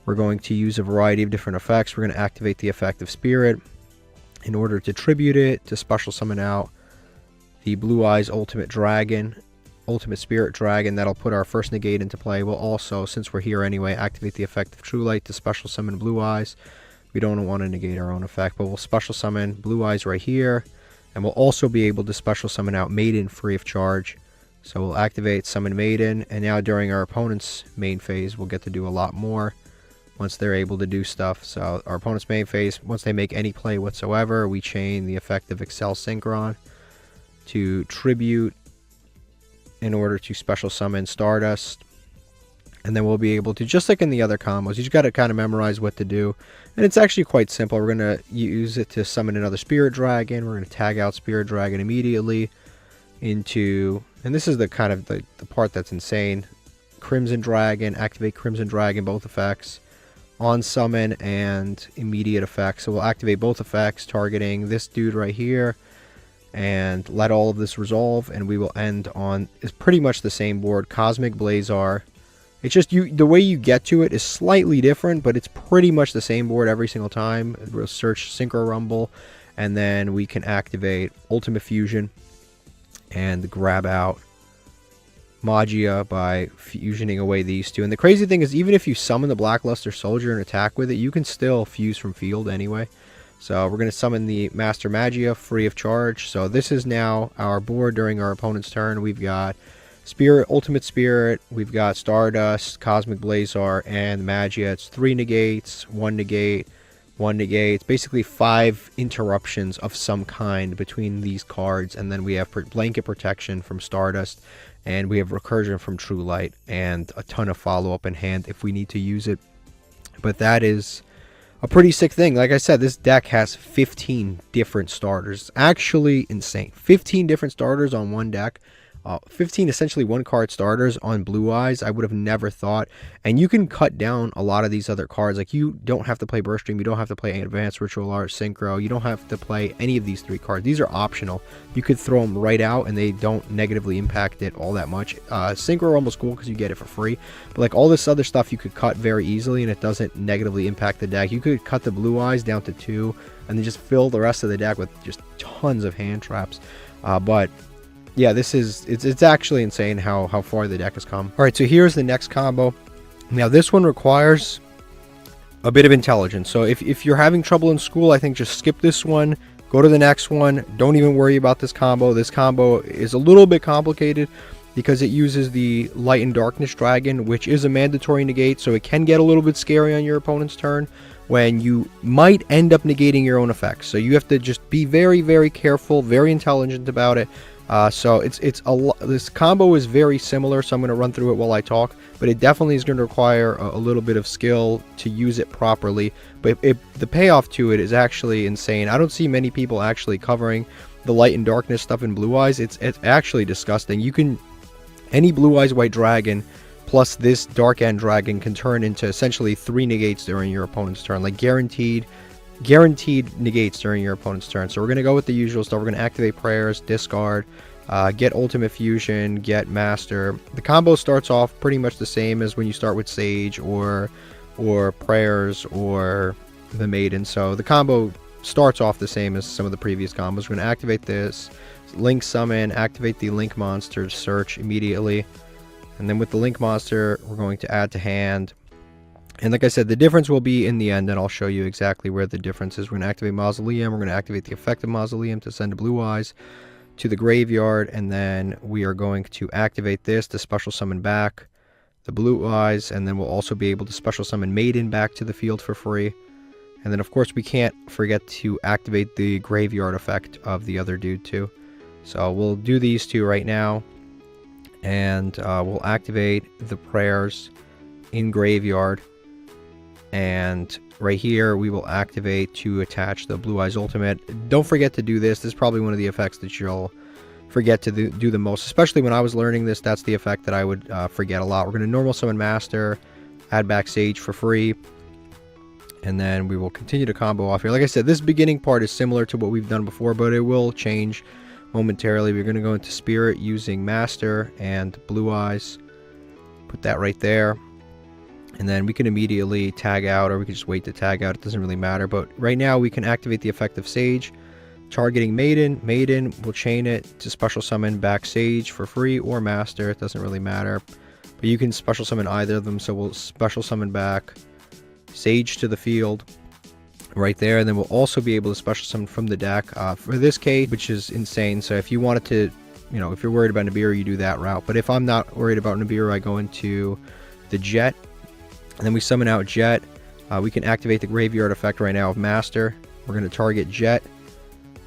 we're going to use a variety of different effects. We're going to activate the effect of Spirit in order to tribute it, to special summon out the Blue Eyes Ultimate Spirit Dragon. That'll put our first negate into play. We'll also, since we're here anyway, activate the effect of True Light to special summon Blue Eyes. We don't want to negate our own effect, but we'll special summon Blue Eyes right here, and we'll also be able to special summon out Maiden free of charge. So we'll activate Summon Maiden, and now during our opponent's main phase, we'll get to do a lot more once they're able to do stuff. So our opponent's main phase, once they make any play whatsoever, we chain the effect of Excel Synchron to tribute in order to special summon Stardust. And then we'll be able to, just like in the other combos, you just got to kind of memorize what to do. And it's actually quite simple. We're going to use it to summon another Spirit Dragon. We're going to tag out Spirit Dragon immediately into, and this is the kind of the part that's insane, Crimson Dragon, activate Crimson Dragon, both effects, on summon and immediate effects. So we'll activate both effects, targeting this dude right here, and let all of this resolve, and we will end on, is pretty much the same board, Cosmic Blazar. It's just the way you get to it is slightly different, but it's pretty much the same board every single time. We'll search Synchro Rumble, and then we can activate Ultimate Fusion and grab out Magia by fusioning away these 2. And the crazy thing is, even if you summon the Blackluster Soldier and attack with it, you can still fuse from field anyway. So we're going to summon the Master Magia free of charge. So this is now our board during our opponent's turn. We've got Spirit, Ultimate Spirit, we've got Stardust, Cosmic Blazar, and Magia. It's 3 negates, 1 negate, 1 negate. It's basically 5 interruptions of some kind between these cards, and then we have Blanket Protection from Stardust, and we have Recursion from True Light, and a ton of follow-up in hand if we need to use it. But that is a pretty sick thing. Like I said, this deck has 15 different starters. It's actually insane. 15 different starters on one deck. 15 essentially one-card starters on Blue Eyes. I would have never thought. And you can cut down a lot of these other cards. Like, you don't have to play Burst Stream. You don't have to play Advanced Ritual Art, Synchro. You don't have to play any of these 3 cards. These are optional. You could throw them right out, and they don't negatively impact it all that much. Synchro are almost cool because you get it for free. But, like, all this other stuff you could cut very easily, and it doesn't negatively impact the deck. You could cut the Blue Eyes down to 2, and then just fill the rest of the deck with just tons of hand traps. But yeah, it's actually insane how far the deck has come. All right, so here's the next combo. Now this one requires a bit of intelligence. So if you're having trouble in school, I think just skip this one, go to the next one. Don't even worry about this combo. This combo is a little bit complicated because it uses the Light and Darkness Dragon, which is a mandatory negate, so it can get a little bit scary on your opponent's turn when you might end up negating your own effects. So you have to just be very, very careful, very intelligent about it. So this combo is very similar, so I'm going to run through it while I talk, but it definitely is going to require a little bit of skill to use it properly. But the payoff to it is actually insane. I don't see many people actually covering the Light and Darkness stuff in Blue Eyes. It's actually disgusting. You can, any Blue Eyes White Dragon plus this Dark End Dragon can turn into essentially 3 negates during your opponent's turn, like guaranteed negates during your opponent's turn. So we're going to go with the usual stuff. We're going to activate prayers, discard, get ultimate fusion, get master. The combo starts off pretty much the same as when you start with sage or prayers or the maiden. So the combo starts off the same as some of the previous combos. We're going to activate this, link summon, activate the link monster, search immediately, and then with the link monster we're going to add to hand. And like I said, the difference will be in the end, and I'll show you exactly where the difference is. We're going to activate Mausoleum. We're going to activate the effect of Mausoleum to send a Blue Eyes to the graveyard, and then we are going to activate this to special summon back the Blue Eyes, and then we'll also be able to special summon Maiden back to the field for free. And then of course we can't forget to activate the graveyard effect of the other dude too. So we'll do these two right now, and we'll activate the prayers in graveyard. And right here we will activate to attach the Blue Eyes Ultimate. Don't forget to do this. This is probably one of the effects that you'll forget to do the most, especially when I was learning this. That's the effect that I would forget a lot. We're going to normal summon Master, add back Sage for free, and then we will continue to combo off here. Like I said, this beginning part is similar to what we've done before, but it will change momentarily. We're going to go into Spirit using Master and Blue Eyes. Put that right there. And then we can immediately tag out, or we can just wait to tag out. It doesn't really matter. But right now we can activate the effect of Sage, targeting Maiden. Maiden will chain it to special summon back Sage for free, or Master. It doesn't really matter. But you can special summon either of them. So we'll special summon back Sage to the field right there. And then we'll also be able to special summon from the deck for this case, which is insane. So if you wanted to, you know, if you're worried about Nibiru, you do that route. But if I'm not worried about Nibiru, I go into the Jet. And then we summon out Jet. We can activate the graveyard effect right now of Master. We're going to target Jet,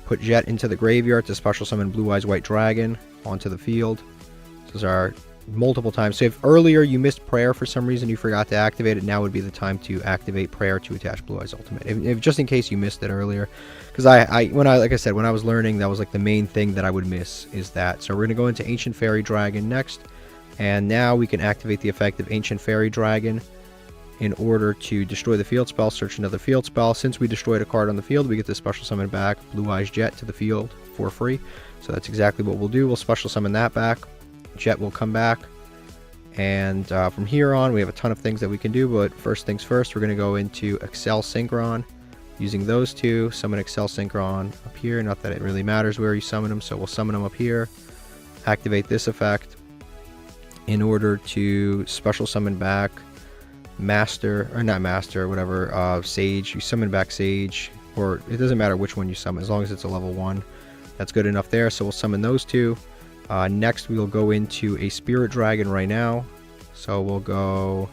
put Jet into the graveyard to special summon Blue Eyes White Dragon onto the field. Those are multiple times. So if earlier you missed Prayer for some reason, you forgot to activate it, now would be the time to activate Prayer to attach Blue Eyes Ultimate. If just in case you missed it earlier, because like I said, when I was learning, that was like the main thing that I would miss, is that. So we're going to go into Ancient Fairy Dragon next, and now we can activate the effect of Ancient Fairy Dragon. In order to destroy the field spell, search another field spell. Since we destroyed a card on the field, we get to special summon back Blue Eyes Jet to the field for free. So that's exactly what we'll do. We'll special summon that back. Jet will come back. And from here on, we have a ton of things that we can do. But first things first, we're going to go into Excel Synchron. Using those two, summon Excel Synchron up here. Not that it really matters where you summon them, so we'll summon them up here. Activate this effect in order to special summon back Master, or not Master, whatever, Sage. You summon back Sage, or it doesn't matter which one you summon, as long as it's a level 1. That's good enough there, so we'll summon those two. Next, we'll go into a Spirit Dragon right now. So we'll go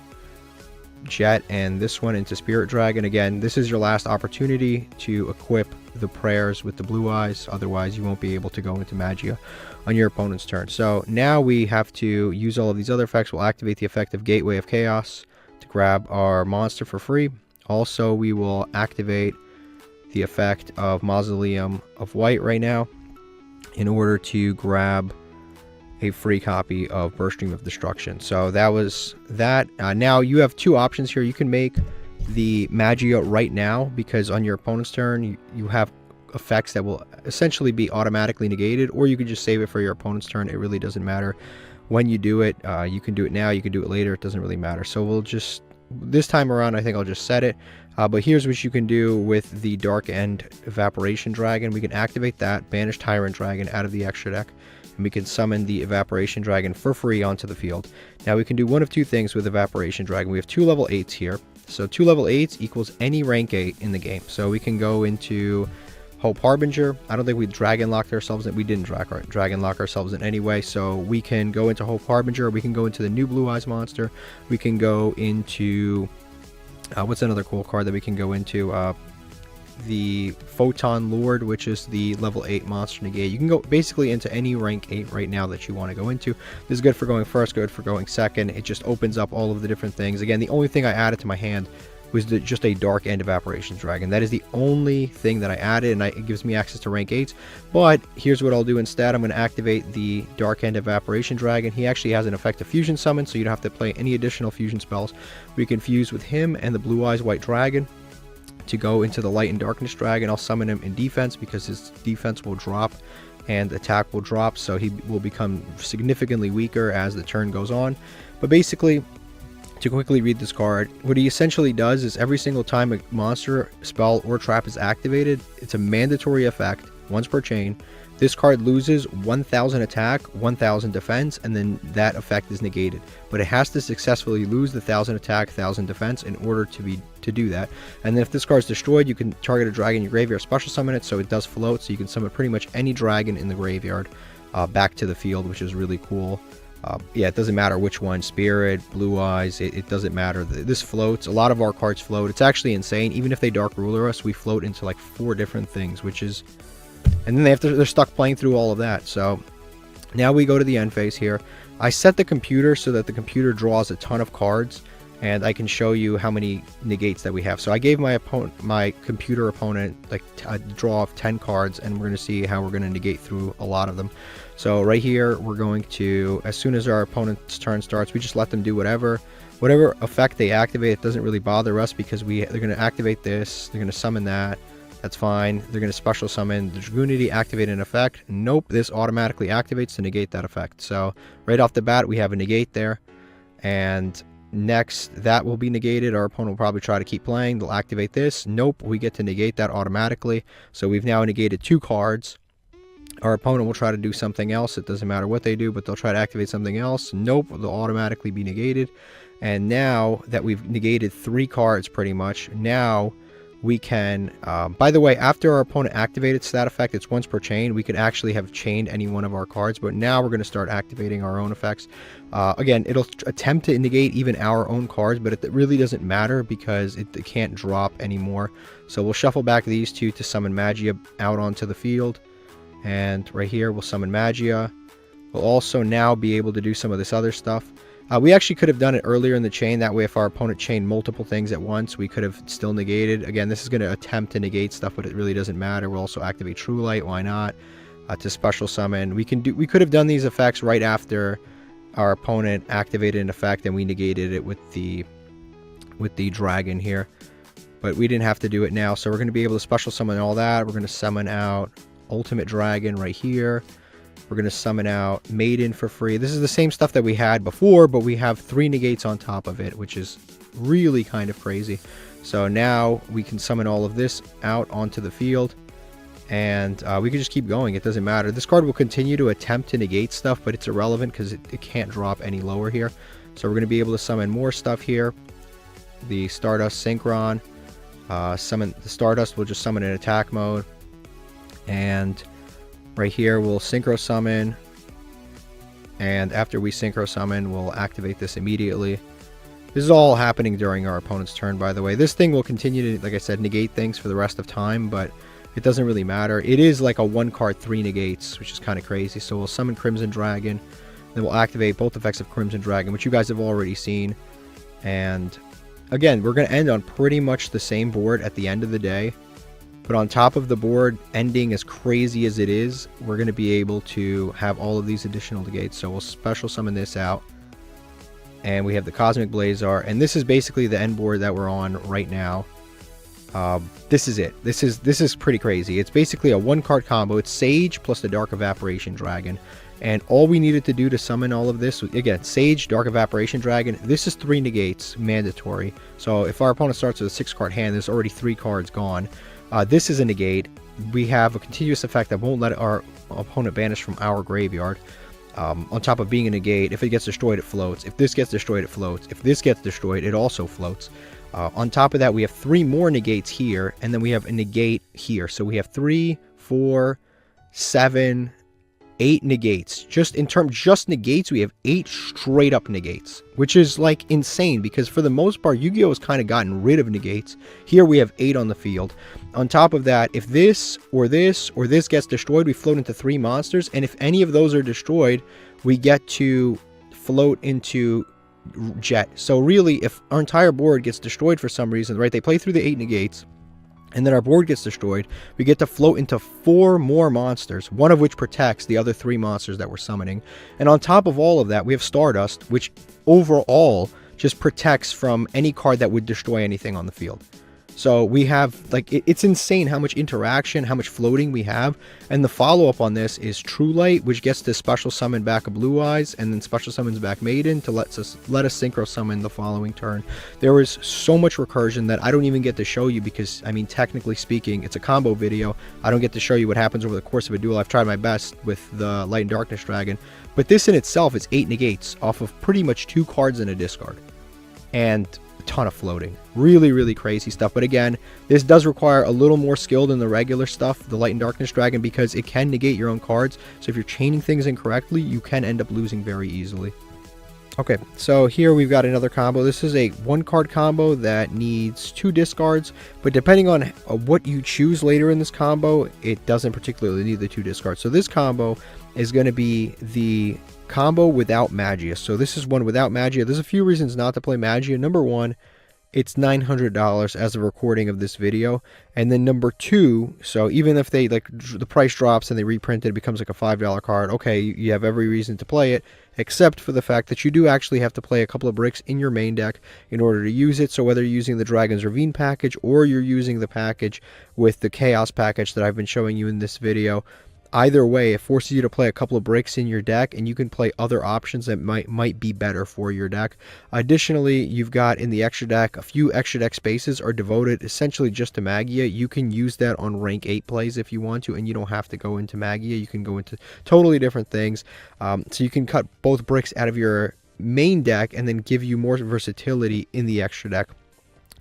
Jet and this one into Spirit Dragon. Again, this is your last opportunity to equip the prayers with the Blue Eyes, otherwise you won't be able to go into Magia on your opponent's turn. So now we have to use all of these other effects. We'll activate the effect of Gateway of Chaos to grab our monster for free. Also, we will activate the effect of Mausoleum of White right now in order to grab a free copy of Burstream of Destruction. So that was that. Now you have two options here. You can make the Magia right now, because on your opponent's turn you have effects that will essentially be automatically negated, or you can just save it for your opponent's turn. It really doesn't matter when you do it. You can do it now, you can do it later, it doesn't really matter. So we'll just, this time around, I think I'll just set it. But here's what you can do with the Dark End Evaporation Dragon. We can activate that, banish Tyrant Dragon out of the extra deck, and we can summon the Evaporation Dragon for free onto the field. Now we can do one of two things with Evaporation Dragon. We have 2 level 8s here. So 2 level 8s equals any rank 8 in the game. So we can go into Hope Harbinger. I don't think we dragon locked ourselves in. We didn't dragon lock ourselves in anyway. So we can go into Hope Harbinger. We can go into the new Blue Eyes monster. We can go into what's another cool card that we can go into? The Photon Lord, which is the level 8 monster negate. You can go basically into any rank 8 right now that you want to go into. This is good for going first, good for going second. It just opens up all of the different things. Again, the only thing I added to my hand was just a Dark End Evaporation Dragon. That is the only thing that I added, and it gives me access to rank 8s. But here's what I'll do instead. I'm going to activate the Dark End Evaporation Dragon. He actually has an effective fusion summon, so you don't have to play any additional fusion spells. We can fuse with him and the Blue Eyes White Dragon to go into the Light and Darkness Dragon. I'll summon him in defense because his defense will drop and attack will drop, so he will become significantly weaker as the turn goes on. But basically, to quickly read this card, what he essentially does is every single time a monster, spell, or trap is activated, it's a mandatory effect, once per chain. This card loses 1000 attack, 1000 defense, and then that effect is negated. But it has to successfully lose the 1000 attack, 1000 defense in order to do that. And then if this card is destroyed, you can target a dragon in your graveyard, special summon it, so it does float, so you can summon pretty much any dragon in the graveyard back to the field, which is really cool. Yeah, it doesn't matter which one, Spirit, Blue Eyes, it doesn't matter. This floats. A lot of our cards float. It's actually insane. Even if they Dark Ruler us, we float into like 4 different things, which is... And then they're stuck playing through all of that. So now we go to the end phase here. I set the computer so that the computer draws a ton of cards, and I can show you how many negates that we have. So I gave my computer opponent like a draw of 10 cards, and we're going to see how we're going to negate through a lot of them. So right here, we're going to, as soon as our opponent's turn starts, we just let them do whatever effect they activate. It doesn't really bother us because they're going to activate this, they're going to summon that. That's fine. They're going to special summon the Dragoonity, activate an effect. Nope, this automatically activates to negate that effect. So right off the bat, we have a negate there. And next, that will be negated. Our opponent will probably try to keep playing. They'll activate this. Nope, we get to negate that automatically. So we've now negated 2 cards. Our opponent will try to do something else. It doesn't matter what they do, but they'll try to activate something else. Nope, they'll automatically be negated. And now that we've negated 3 cards pretty much, now we can, by the way, after our opponent activated stat effect, it's once per chain. We could actually have chained any one of our cards, but now we're going to start activating our own effects. Again, it'll attempt to negate even our own cards, but it really doesn't matter because it can't drop anymore. So we'll shuffle back these 2 to summon Magia out onto the field. And right here, we'll summon Magia. We'll also now be able to do some of this other stuff. We actually could have done it earlier in the chain. That way, if our opponent chained multiple things at once, we could have still negated. Again, this is going to attempt to negate stuff, but it really doesn't matter. We'll also activate True Light. Why not? To special summon. We could have done these effects right after our opponent activated an effect, and we negated it with the dragon here. But we didn't have to do it now, so we're going to be able to special summon all that. We're going to summon out Ultimate Dragon right here. We're going to summon out Maiden for free. This is the same stuff that we had before, but we have 3 negates on top of it, which is really kind of crazy. So now we can summon all of this out onto the field, and we can just keep going. It doesn't matter. This card will continue to attempt to negate stuff, but it's irrelevant because it can't drop any lower here. So we're going to be able to summon more stuff here. The Stardust Synchron. Summon the Stardust. We'll just summon in attack mode. And right here, we'll Synchro Summon, and after we Synchro Summon, we'll activate this immediately. This is all happening during our opponent's turn, by the way. This thing will continue to, like I said, negate things for the rest of time, but it doesn't really matter. It is like a 1-card 3 negates, which is kind of crazy. So we'll summon Crimson Dragon, then we'll activate both effects of Crimson Dragon, which you guys have already seen. And again, we're going to end on pretty much the same board at the end of the day. But on top of the board ending as crazy as it is, we're going to be able to have all of these additional negates. So we'll special summon this out. And we have the Cosmic Blazar. And this is basically the end board that we're on right now. This is it. This is pretty crazy. It's basically a 1-card combo. It's Sage plus the Dark Evaporation Dragon. And all we needed to do to summon all of this, again, Sage, Dark Evaporation Dragon, this is 3 negates, mandatory. So if our opponent starts with a 6-card hand, there's already 3 cards gone. This is a negate, we have a continuous effect that won't let our opponent banish from our graveyard. On top of being a negate, if it gets destroyed, it floats. If this gets destroyed, it floats. If this gets destroyed, it also floats. On top of that, we have 3 more negates here, and then we have a negate here. So we have 3, 4, 7, 8 negates. Just negates, we have 8 straight up negates, which is like insane because for the most part, Yu-Gi-Oh has kind of gotten rid of negates. Here we have 8 on the field. On top of that, if this or this or this gets destroyed, we float into 3 monsters, and if any of those are destroyed, we get to float into Jet. So really, if our entire board gets destroyed for some reason, right, they play through the 8 negates, and then our board gets destroyed, we get to float into 4 more monsters, one of which protects the other 3 monsters that we're summoning. And on top of all of that, we have Stardust, which overall just protects from any card that would destroy anything on the field. So we have, like, it's insane how much interaction, how much floating we have. And the follow-up on this is True Light, which gets to special summon back a Blue Eyes, and then special summons back Maiden to let us synchro summon the following turn. There was so much recursion that I don't even get to show you because, I mean, technically speaking, it's a combo video. I don't get to show you what happens over the course of a duel. I've tried my best with the Light and Darkness Dragon. But this in itself is 8 negates off of pretty much 2 cards in a discard. And ton of floating. Really crazy stuff. But again, this does require a little more skill than the regular stuff, the Light and Darkness Dragon, because it can negate your own cards. So if you're chaining things incorrectly, you can end up losing very easily. Okay, so here we've got another combo. This is a 1-card combo that needs 2 discards, but depending on what you choose later in this combo, it doesn't particularly need the 2 discards. So this combo is going to be the combo without Magia. So this is one without Magia. There's a few reasons not to play Magia. Number 1, it's $900 as a recording of this video. And then number 2, so even if they, like, the price drops and they reprint it, it becomes like a $5 card. Okay, you have every reason to play it, except for the fact that you do actually have to play a couple of bricks in your main deck in order to use it. So whether you're using the Dragon's Ravine package or you're using the package with the Chaos package that I've been showing you in this video, either way, it forces you to play a couple of bricks in your deck, and you can play other options that might be better for your deck. Additionally, you've got in the extra deck, a few extra deck spaces are devoted essentially just to Magia. You can use that on rank 8 plays if you want to, and you don't have to go into Magia. You can go into totally different things. So you can cut both bricks out of your main deck and then give you more versatility in the extra deck,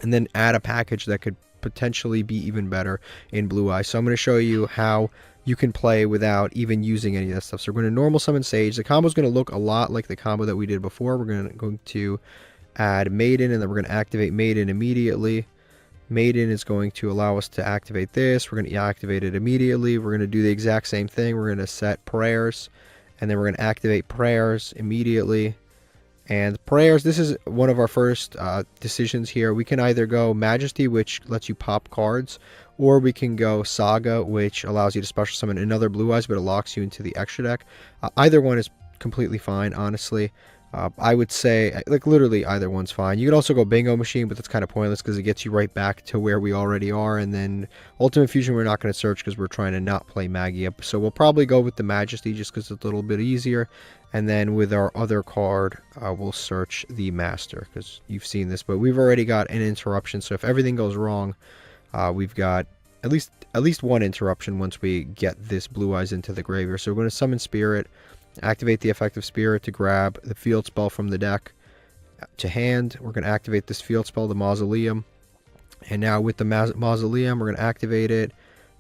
and then add a package that could potentially be even better in Blue Eye. So I'm going to show you how you can play without even using any of that stuff. So we're going to normal summon Sage. The combo is going to look a lot like the combo that we did before. We're going to add Maiden, and then we're going to activate Maiden immediately. Maiden is going to allow us to activate this. We're going to activate it immediately. We're going to do the exact same thing. We're going to set Prayers, and then we're going to activate Prayers immediately. And Prayers, this is one of our first decisions here. We can either go Majesty, which lets you pop cards, or we can go Saga, which allows you to special summon another Blue Eyes, but it locks you into the extra deck. Either one is completely fine, honestly. I would say, like, literally either one's fine. You could also go Bingo Machine, but that's kind of pointless because it gets you right back to where we already are. And then Ultimate Fusion, we're not going to search because we're trying to not play Magia. So we'll probably go with the Majesty just because it's a little bit easier. And then with our other card, we'll search the Master because you've seen this. But we've already got an interruption. So if everything goes wrong, we've got at least one interruption once we get this Blue Eyes into the graveyard. So we're going to summon Spirit. Activate the effect of Spirit to grab the field spell from the deck to hand. We're going to activate this field spell, the Mausoleum. And now with the Mausoleum, we're going to activate it.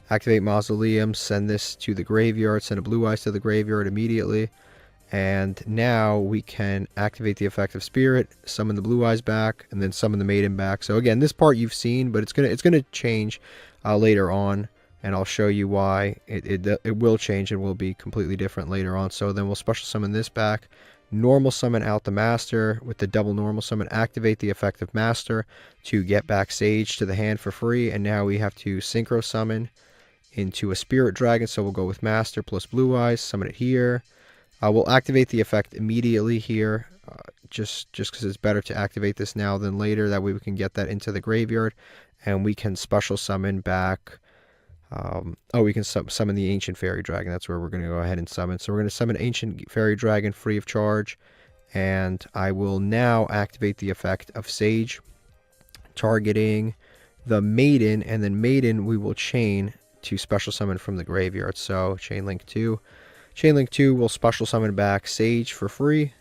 Activate Mausoleum, send this to the graveyard, send a Blue Eyes to the graveyard immediately. And now we can activate the effect of Spirit, summon the Blue Eyes back, and then summon the Maiden back. So again, this part you've seen, but it's gonna change later on. And I'll show you why it will change and will be completely different later on. So then we'll special summon this back, normal summon out the Master with the double normal summon, activate the effect of Master to get back Sage to the hand for free. And now we have to synchro summon into a Spirit Dragon. So we'll go with Master plus Blue Eyes, summon it here. We'll activate the effect immediately here, just because it's better to activate this now than later. That way we can get that into the graveyard, and we can special summon back. We can summon the Ancient Fairy Dragon. That's where we're going to go ahead and summon. So we're going to summon Ancient Fairy Dragon free of charge. And I will now activate the effect of Sage, targeting the Maiden. And then Maiden we will chain to special summon from the graveyard. So Chain Link 2. Chain Link 2 will special summon back Sage for free.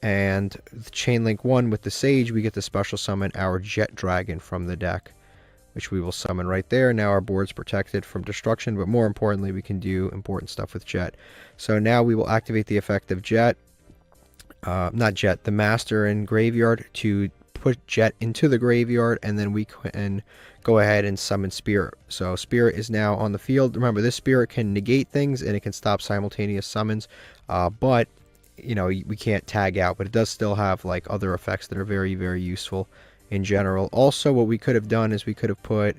And the Chain Link 1 with the Sage, we get to special summon our Jet Dragon from the deck, which we will summon right there. Now our board's protected from destruction, but more importantly, we can do important stuff with Jet. So now we will activate the effect of Jet, not Jet, the Master in graveyard to put Jet into the graveyard, and then we can go ahead and summon Spirit. So Spirit is now on the field. Remember, this Spirit can negate things and it can stop simultaneous summons, but you know, we can't tag out, but it does still have like other effects that are very, very useful in general. Also, what we could have done is we could have put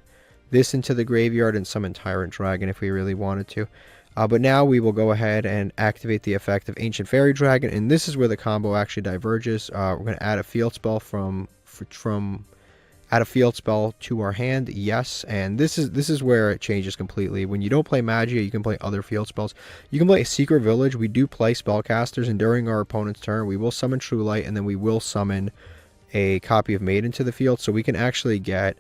this into the graveyard and summon Tyrant Dragon if we really wanted to. But now we will go ahead and activate the effect of Ancient Fairy Dragon, and this is where the combo actually diverges. We're going to add a field spell add a field spell to our hand, yes, and this is where it changes completely. When you don't play Magia, you can play other field spells. You can play a Secret Village. We do play Spellcasters, and during our opponent's turn, we will summon True Light, and then we will summon a copy of Maiden to the field, so we can actually get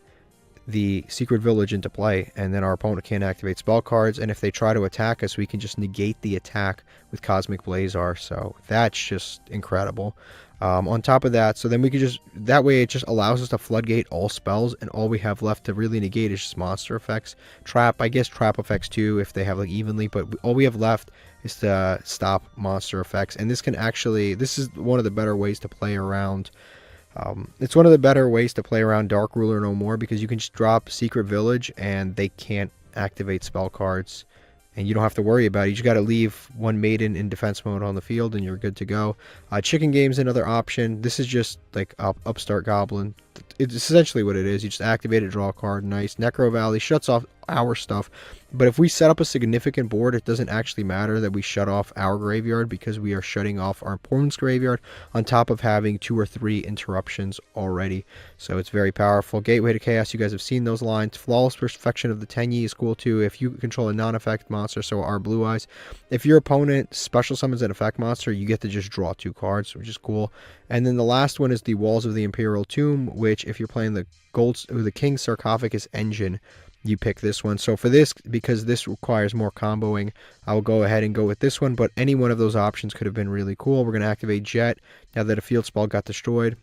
the Secret Village into play, and then our opponent can't activate spell cards, and if they try to attack us, we can just negate the attack with Cosmic Blazar. So that's just incredible. On top of that, so then we can just, that way it just allows us to floodgate all spells, and all we have left to really negate is just monster effects. Trap, I guess trap effects too, if they have like evenly, but all we have left is to stop monster effects, and this can actually, this is one of the better ways to play around. It's one of the better ways to play around Dark Ruler no more, because you can just drop Secret Village and they can't activate spell cards, and you don't have to worry about it. You just got to leave one Maiden in defense mode on the field and you're good to go. Chicken Game's another option. This is just like Upstart Goblin. It's essentially what it is. You just activate it, draw a card. Nice. Necro Valley shuts off our stuff, but if we set up a significant board, it doesn't actually matter that we shut off our graveyard, because we are shutting off our opponent's graveyard on top of having 2 or 3 interruptions already. So it's very powerful. Gateway to Chaos, you guys have seen those lines. Flawless Perfection of the Tenyi is cool too if you control a non-effect monster, so our Blue Eyes. If your opponent special summons an effect monster, you get to just draw 2 cards, which is cool. And then the last one is the Walls of the Imperial Tomb, which if you're playing the King's Sarcophagus Engine, you pick this one. So for this, because this requires more comboing, I will go ahead and go with this one, but any one of those options could have been really cool. We're going to activate Jet. Now that a field spell got destroyed,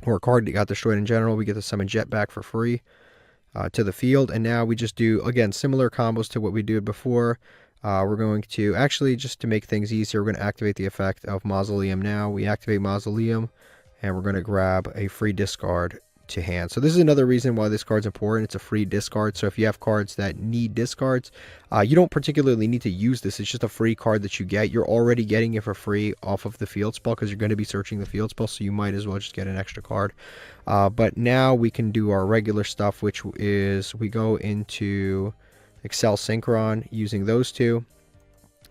or a card that got destroyed in general, we get to summon Jet back for free to the field. And now we just do, again, similar combos to what we did before. We're going to, actually, just to make things easier, we're going to activate the effect of Mausoleum now. We activate Mausoleum, and we're going to grab a free discard to hand. So this is another reason why this card's important. It's a free discard, so if you have cards that need discards, you don't particularly need to use this. It's just a free card that you get. You're already getting it for free off of the field spell, because you're going to be searching the field spell, so you might as well just get an extra card. But now we can do our regular stuff, which is we go into Excel Synchron using those two,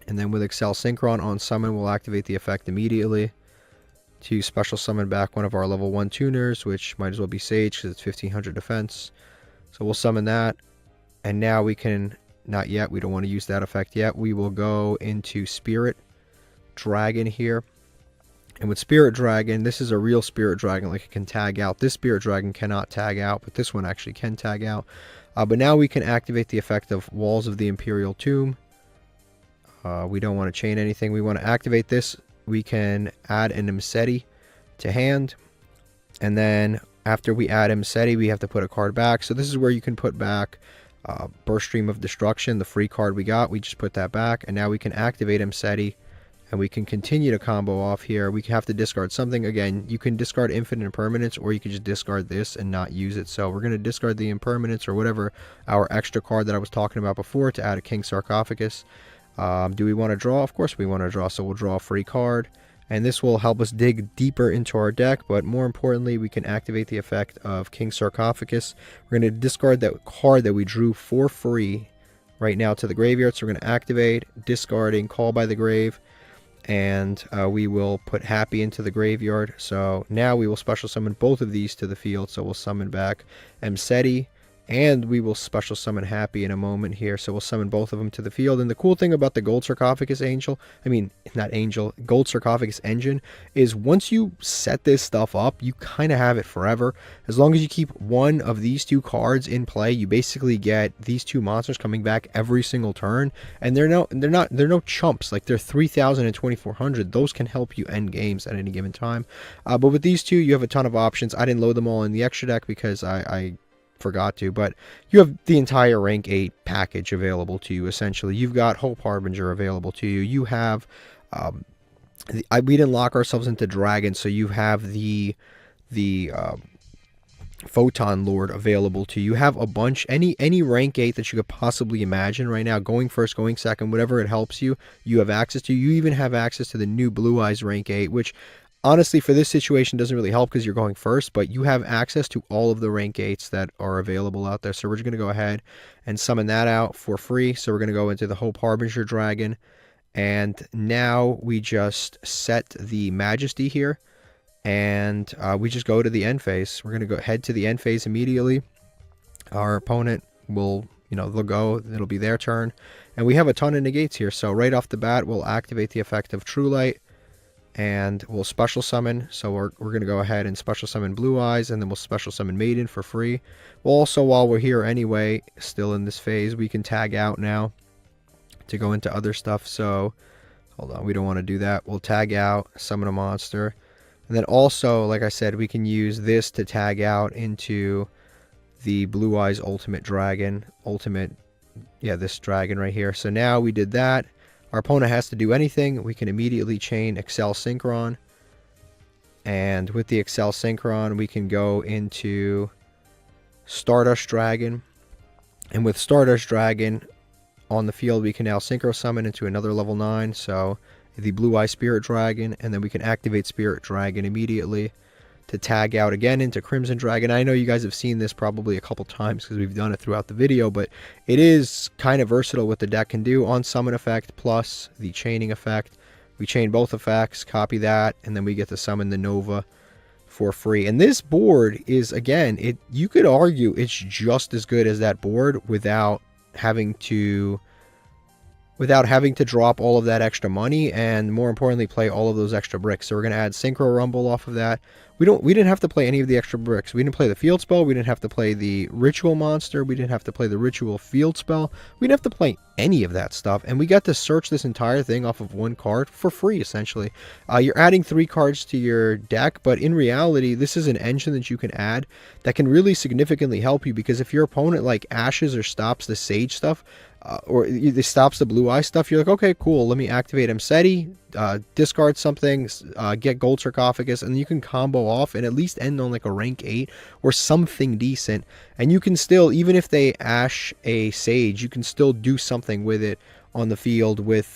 and then with Excel Synchron on summon, we'll activate the effect immediately to special summon back one of our level 1 tuners, which might as well be Sage because it's 1500 defense. So we'll summon that, and now we can, not yet, we don't want to use that effect yet. We will go into Spirit Dragon here, and with Spirit Dragon, this is a real Spirit Dragon, like it can tag out. This Spirit Dragon cannot tag out, but this one actually can tag out. But now we can activate the effect of Walls of the Imperial Tomb. We don't want to chain anything. We want to activate this. We can add an Imseti to hand, and then after we add Imseti, we have to put a card back. So this is where you can put back Burst Stream of Destruction, the free card we got. We just put that back, and now we can activate Imseti, and we can continue to combo off here. We have to discard something. Again, you can discard Infinite Impermanence, or you can just discard this and not use it. So we're going to discard the Impermanence or whatever, our extra card that I was talking about before, to add a King Sarcophagus. Do we want to draw? Of course we want to draw, so we'll draw a free card, and this will help us dig deeper into our deck, but more importantly, we can activate the effect of King Sarcophagus. We're going to discard that card that we drew for free right now to the graveyard, so we're going to activate, discarding Call by the Grave, and we will put Happy into the graveyard. So now we will special summon both of these to the field, so we'll summon back Imseti, and we will special summon Happy in a moment here. So we'll summon both of them to the field. And the cool thing about the Gold Sarcophagus Gold Sarcophagus Engine is once you set this stuff up, you kind of have it forever. As long as you keep one of these two cards in play, you basically get these two monsters coming back every single turn. And they're no chumps. Like, they're 3,000 and 2,400. Those can help you end games at any given time. But with these two, you have a ton of options. I didn't load them all in the extra deck because I forgot to, but you have the entire rank 8 package available to you. Essentially, you've got Hope Harbinger available to you. You have we didn't lock ourselves into Dragon, so you have the Photon Lord available to you. You have a bunch, any rank 8 that you could possibly imagine right now, going first, going second, whatever it helps you, you have access to. You even have access to the new Blue Eyes rank 8, which honestly, for this situation, doesn't really help because you're going first, but you have access to all of the rank 8s that are available out there. So we're just going to go ahead and summon that out for free. So we're going to go into the Hope Harbinger Dragon, and now we just set the Majesty here, and we just go to the end phase. We're going to go head to the end phase immediately. Our opponent will, they'll go, it'll be their turn, and we have a ton of negates here. So right off the bat, we'll activate the effect of True Light, and we'll special summon. So we're going to go ahead and special summon Blue Eyes, and then we'll special summon Maiden for free. Well, also, while we're here anyway, still in this phase, we can tag out now to go into other stuff. So hold on, we don't want to do that. We'll tag out, summon a monster, and then also, like I said, we can use this to tag out into the Blue Eyes Ultimate Dragon. This dragon right here. So now we did that. Our opponent has to do anything, we can immediately chain Excel Synchron. And with the Excel Synchron, we can go into Stardust Dragon. And with Stardust Dragon on the field, we can now Synchro Summon into another level 9. So the Blue Eye Spirit Dragon, and then we can activate Spirit Dragon immediately to tag out again into Crimson Dragon. I know you guys have seen this probably a couple times because we've done it throughout the video, but it is kind of versatile what the deck can do. On summon effect plus the chaining effect, we chain both effects, copy that, and then we get to summon the Nova for free. And this board is, again, you could argue it's just as good as that board without having to drop all of that extra money, and more importantly, play all of those extra bricks. So we're going to add Synchro Rumble off of that. We didn't have to play any of the extra bricks. We didn't play the field spell. We didn't have to play the ritual monster. We didn't have to play the ritual field spell. We didn't have to play any of that stuff, and we got to search this entire thing off of one card for free, essentially. You're adding 3 cards to your deck, but in reality, this is an engine that you can add that can really significantly help you, because if your opponent like ashes or stops the Sage stuff, or it stops the Blue Eye stuff, you're like, okay, cool, let me activate Mseti, discard something, get Gold Sarcophagus, and you can combo off and at least end on like a rank 8 or something decent. And you can still, even if they ash a Sage, you can still do something with it on the field with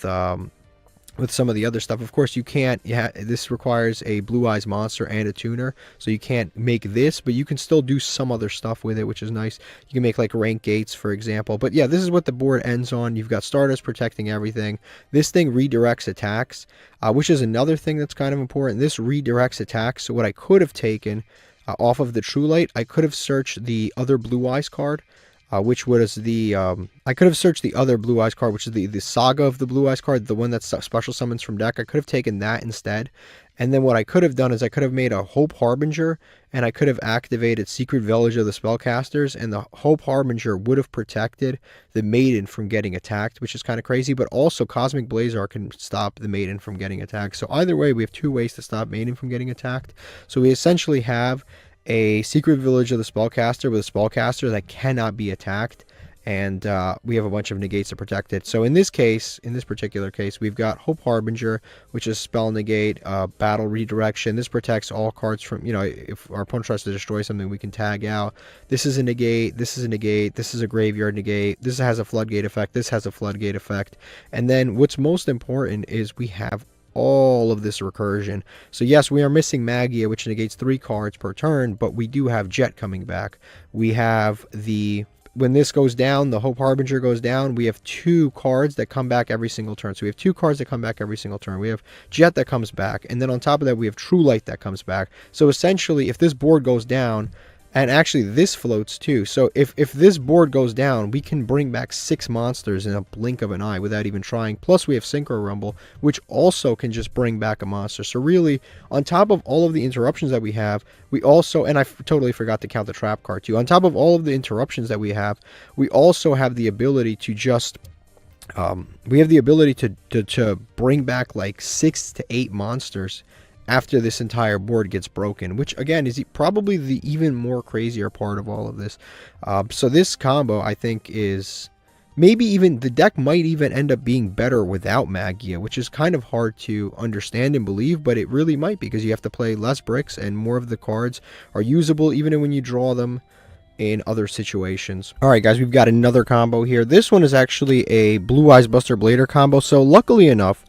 some of the other stuff. Of course, you can't, this requires a Blue Eyes monster and a tuner, so you can't make this, but you can still do some other stuff with it, which is nice. You can make like rank gates, for example. But yeah, this is what the board ends on. You've got Stardust protecting everything. This thing redirects attacks, which is another thing that's kind of important. This redirects attacks. So what I could have taken off of the True Light, I could have searched the other Blue Eyes card, which was the, I could have searched the other Blue Eyes card, which is the Saga of the Blue Eyes card, the one that special summons from deck. I could have taken that instead. And then what I could have done is I could have made a Hope Harbinger, and I could have activated Secret Village of the Spellcasters, and the Hope Harbinger would have protected the Maiden from getting attacked, which is kind of crazy, but also Cosmic Blazar can stop the Maiden from getting attacked. So either way, we have 2 ways to stop Maiden from getting attacked. So we essentially have a Secret Village of the Spellcaster with a Spellcaster that cannot be attacked, and we have a bunch of negates to protect it. So in this case, in this particular case, we've got Hope Harbinger, which is spell negate, battle redirection. This protects all cards from, if our opponent tries to destroy something, we can tag out. This is a negate, this is a negate, this is a graveyard negate, this has a floodgate effect, this has a floodgate effect. And then what's most important is we have all of this recursion. So yes, we are missing Magia, which negates 3 cards per turn, but we do have Jet coming back. We have when this goes down, the Hope Harbinger goes down, we have 2 cards that come back every single turn. So we have 2 cards that come back every single turn. We have Jet that comes back, and then on top of that, we have True Light that comes back. So essentially, if this board goes down, And actually, this floats too. So if this board goes down, we can bring back 6 monsters in a blink of an eye without even trying. Plus, we have Synchro Rumble, which also can just bring back a monster. So really, on top of all of the interruptions that we have, we also, and I totally forgot to count the trap card too. On top of all of the interruptions that we also have the ability to just we have the ability to bring back like 6 to 8 monsters after this entire board gets broken, which again is probably the even more crazier part of all of this. So this combo, I think, is maybe even the deck might even end up being better without Magia, which is kind of hard to understand and believe, but it really might, because you have to play less bricks and more of the cards are usable even when you draw them in other situations. Alright guys, we've got another combo here. This one is actually a Blue Eyes Buster Blader combo. So luckily enough,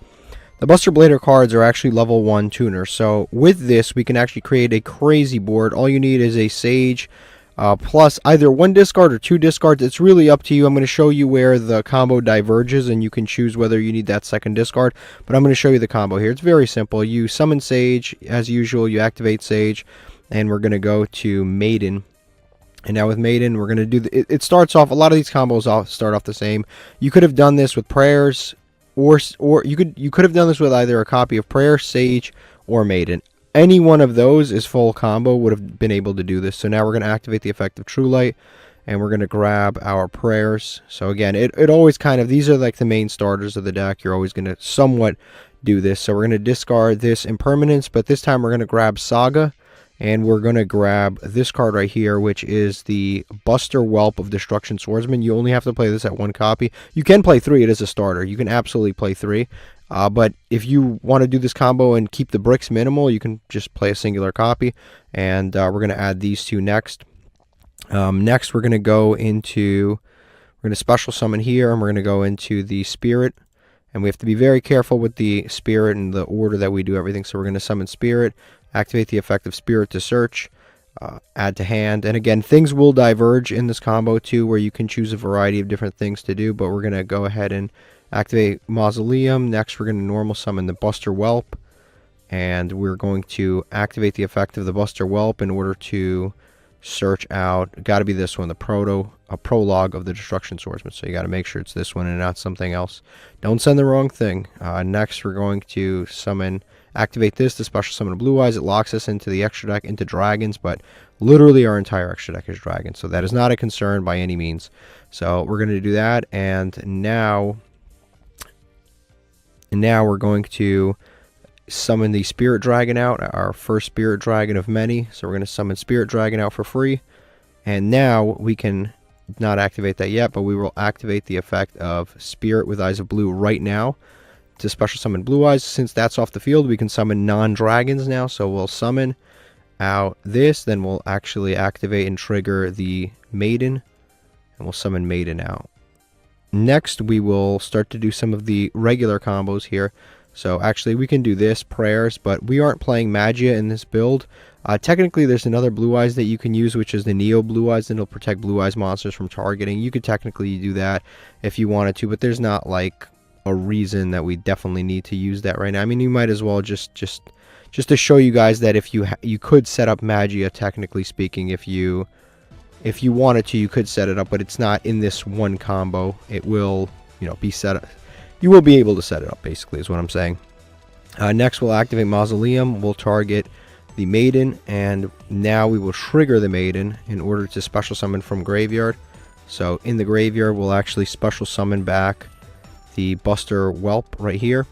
the Buster Blader cards are actually level 1 tuners. So with this, we can actually create a crazy board. All you need is a Sage plus either 1 discard or 2 discards. It's really up to you. I'm going to show you where the combo diverges, and you can choose whether you need that second discard. But I'm going to show you the combo here. It's very simple. You summon Sage, as usual. You activate Sage, and we're going to go to Maiden. And now with Maiden, we're going to do... It starts off... A lot of these combos all start off the same. You could have done this with Prayers... Or you could have done this with either a copy of Prayer, Sage, or Maiden. Any one of those is full combo, would have been able to do this. So now we're going to activate the effect of True Light, and we're going to grab our Prayers. So again, it always kind of, these are like the main starters of the deck. You're always going to somewhat do this. So we're going to discard this Impermanence, but this time we're going to grab Saga. And we're going to grab this card right here, which is the Buster Whelp of Destruction Swordsman. You only have to play this at 1 copy. You can play 3. It is a starter. You can absolutely play 3. But if you want to do this combo and keep the bricks minimal, you can just play a singular copy. And we're going to add these 2 next. Next, we're going to go into... We're going to special summon here, and we're going to go into the Spirit. And we have to be very careful with the Spirit and the order that we do everything. So we're going to summon Spirit. Activate the effect of Spirit to search, add to hand, and again, things will diverge in this combo too, where you can choose a variety of different things to do, but we're going to go ahead and activate Mausoleum. Next, we're going to normal summon the Buster Whelp, and we're going to activate the effect of the Buster Whelp in order to search out, got to be this one, the prologue of the Destruction Swordsman, so you got to make sure it's this one and not something else. Don't send the wrong thing. Next, we're going to activate this to special summon a Blue Eyes. It locks us into the extra deck, into dragons, but literally our entire extra deck is dragons, so that is not a concern by any means. So we're going to do that, and now we're going to summon the Spirit Dragon out, our first Spirit Dragon of many. So we're going to summon Spirit Dragon out for free, and now we can not activate that yet, but we will activate the effect of Spirit with Eyes of Blue right now to special summon Blue Eyes. Since that's off the field, we can summon non-dragons now. So we'll summon out this, then we'll actually activate and trigger the Maiden, and we'll summon Maiden out. Next, we will start to do some of the regular combos here. So actually, we can do this, Prayers, but we aren't playing Magia in this build. Technically, there's another Blue Eyes that you can use, which is the Neo Blue Eyes, and it'll protect Blue Eyes monsters from targeting. You could technically do that if you wanted to, but there's not like a reason that we definitely need to use that right now. I mean, you might as well just to show you guys that if you could set up Magia, technically speaking, if you wanted to, you could set it up, but it's not in this one combo. It will, be set up. You will be able to set it up, basically, is what I'm saying. Next, we'll activate Mausoleum. We'll target the Maiden, and now we will trigger the Maiden in order to special summon from Graveyard. So in the Graveyard, we'll actually special summon back the Buster Whelp right here.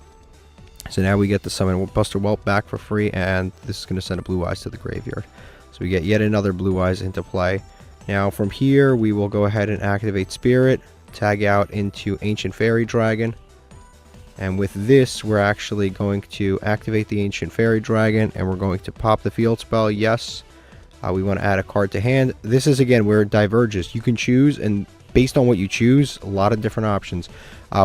So now we get to summon Buster Whelp back for free, and this is going to send a Blue Eyes to the Graveyard. So we get yet another Blue Eyes into play. Now from here, we will go ahead and activate Spirit, tag out into Ancient Fairy Dragon. And with this, we're actually going to activate the Ancient Fairy Dragon, and we're going to pop the field spell, yes. We want to add a card to hand. This is, again, where it diverges. You can choose, and based on what you choose, a lot of different options.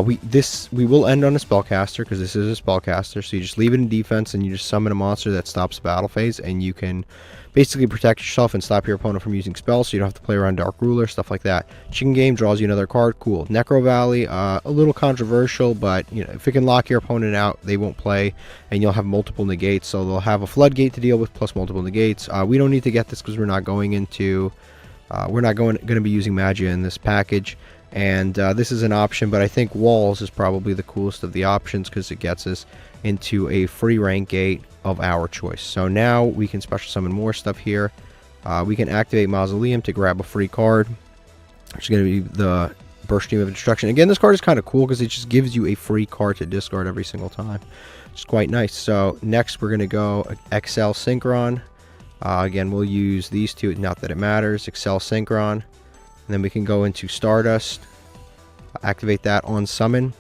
We will end on a spellcaster because this is a spellcaster, so you just leave it in defense and you just summon a monster that stops the battle phase, and you can basically protect yourself and stop your opponent from using spells, so you don't have to play around Dark Ruler, stuff like that. Chicken Game draws you another card, cool. Necro Valley, a little controversial, but you know, if it can lock your opponent out, they won't play, and you'll have multiple negates, so they'll have a floodgate to deal with plus multiple negates. We don't need to get this because we're not going into, going to be using Magia in this package. And this is an option, but I think Walls is probably the coolest of the options because it gets us into a free rank gate of our choice. So now we can special summon more stuff here. We can activate Mausoleum to grab a free card, which is going to be the Burst Stream of Destruction. Again, this card is kind of cool because it just gives you a free card to discard every single time. It's quite nice. So next we're going to go Excel Synchron. Again, we'll use these two, not that it matters. Excel Synchron. And then we can go into Stardust, activate that on summon.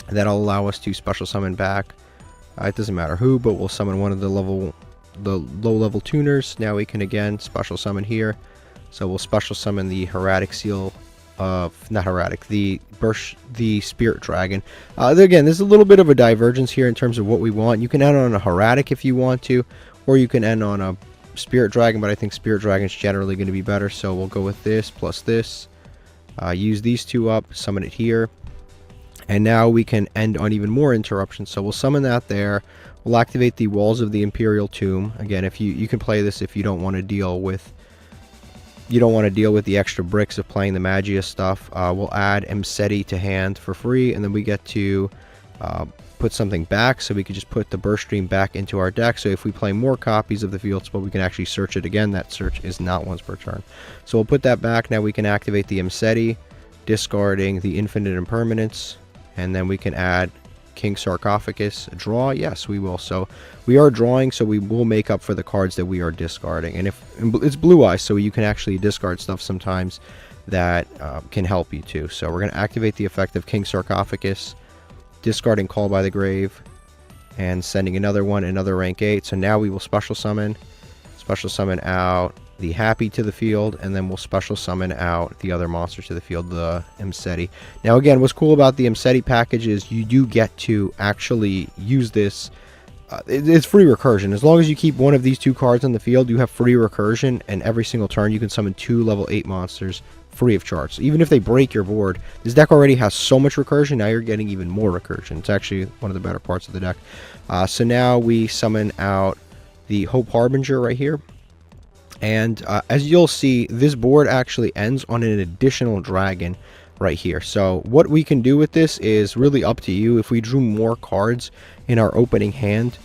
That'll allow us to special summon back. It doesn't matter who, but we'll summon one of the low level tuners. Now we can again special summon here. So we'll special summon the Hieratic Seal of, not Hieratic, the Spirit Dragon. Again, there's a little bit of a divergence here in terms of what we want. You can end on a Hieratic if you want to, or you can end on a Spirit Dragon, but I think Spirit Dragon is generally going to be better, so we'll go with this plus this. Use these two up, summon it here, and now we can end on even more interruptions. So we'll summon that there. We'll activate the Walls of the Imperial Tomb. Again, if you can play this if you don't want to deal with the extra bricks of playing the Magia stuff. We'll add Mseti to hand for free, and then we get to put something back, so we can just put the Burst Stream back into our deck. So if we play more copies of the Field Spell, we can actually search it again. That search is not once per turn. So we'll put that back. Now we can activate the Mseti, discarding the Infinite Impermanence, and then we can add King Sarcophagus. Draw? Yes, we will. So we are drawing, so we will make up for the cards that we are discarding. And if it's Blue Eyes, so you can actually discard stuff sometimes that can help you too. So we're going to activate the effect of King Sarcophagus, discarding Call by the Grave, and sending another one, another rank 8. So now we will special summon out the Happy to the field, and then we'll special summon out the other monster to the field, the Mseti. Now again, what's cool about the Mseti package is you do get to actually use this. It's free recursion. As long as you keep one of these two cards on the field, you have free recursion, and every single turn you can summon 2 level 8 monsters free of charge. So even if they break your board, this deck already has so much recursion, now you're getting even more recursion. It's actually one of the better parts of the deck. So now we summon out the Hope Harbinger right here. And as you'll see, this board actually ends on an additional dragon right here. So what we can do with this is really up to you. If we drew more cards in our opening hand,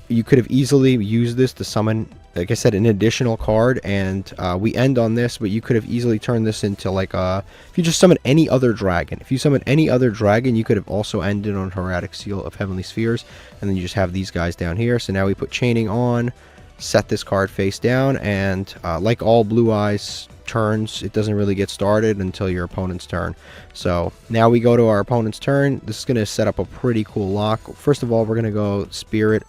you could have easily used this to summon, like I said, an additional card, and we end on this, but you could have easily turned this into like a, if you just summon any other dragon. If you summon any other dragon, you could have also ended on Hieratic Seal of Heavenly Spheres, and then you just have these guys down here. So now we put Chaining on, set this card face down, and like all Blue Eyes turns, it doesn't really get started until your opponent's turn. So now we go to our opponent's turn. This is going to set up a pretty cool lock. First of all, we're going to go Spirit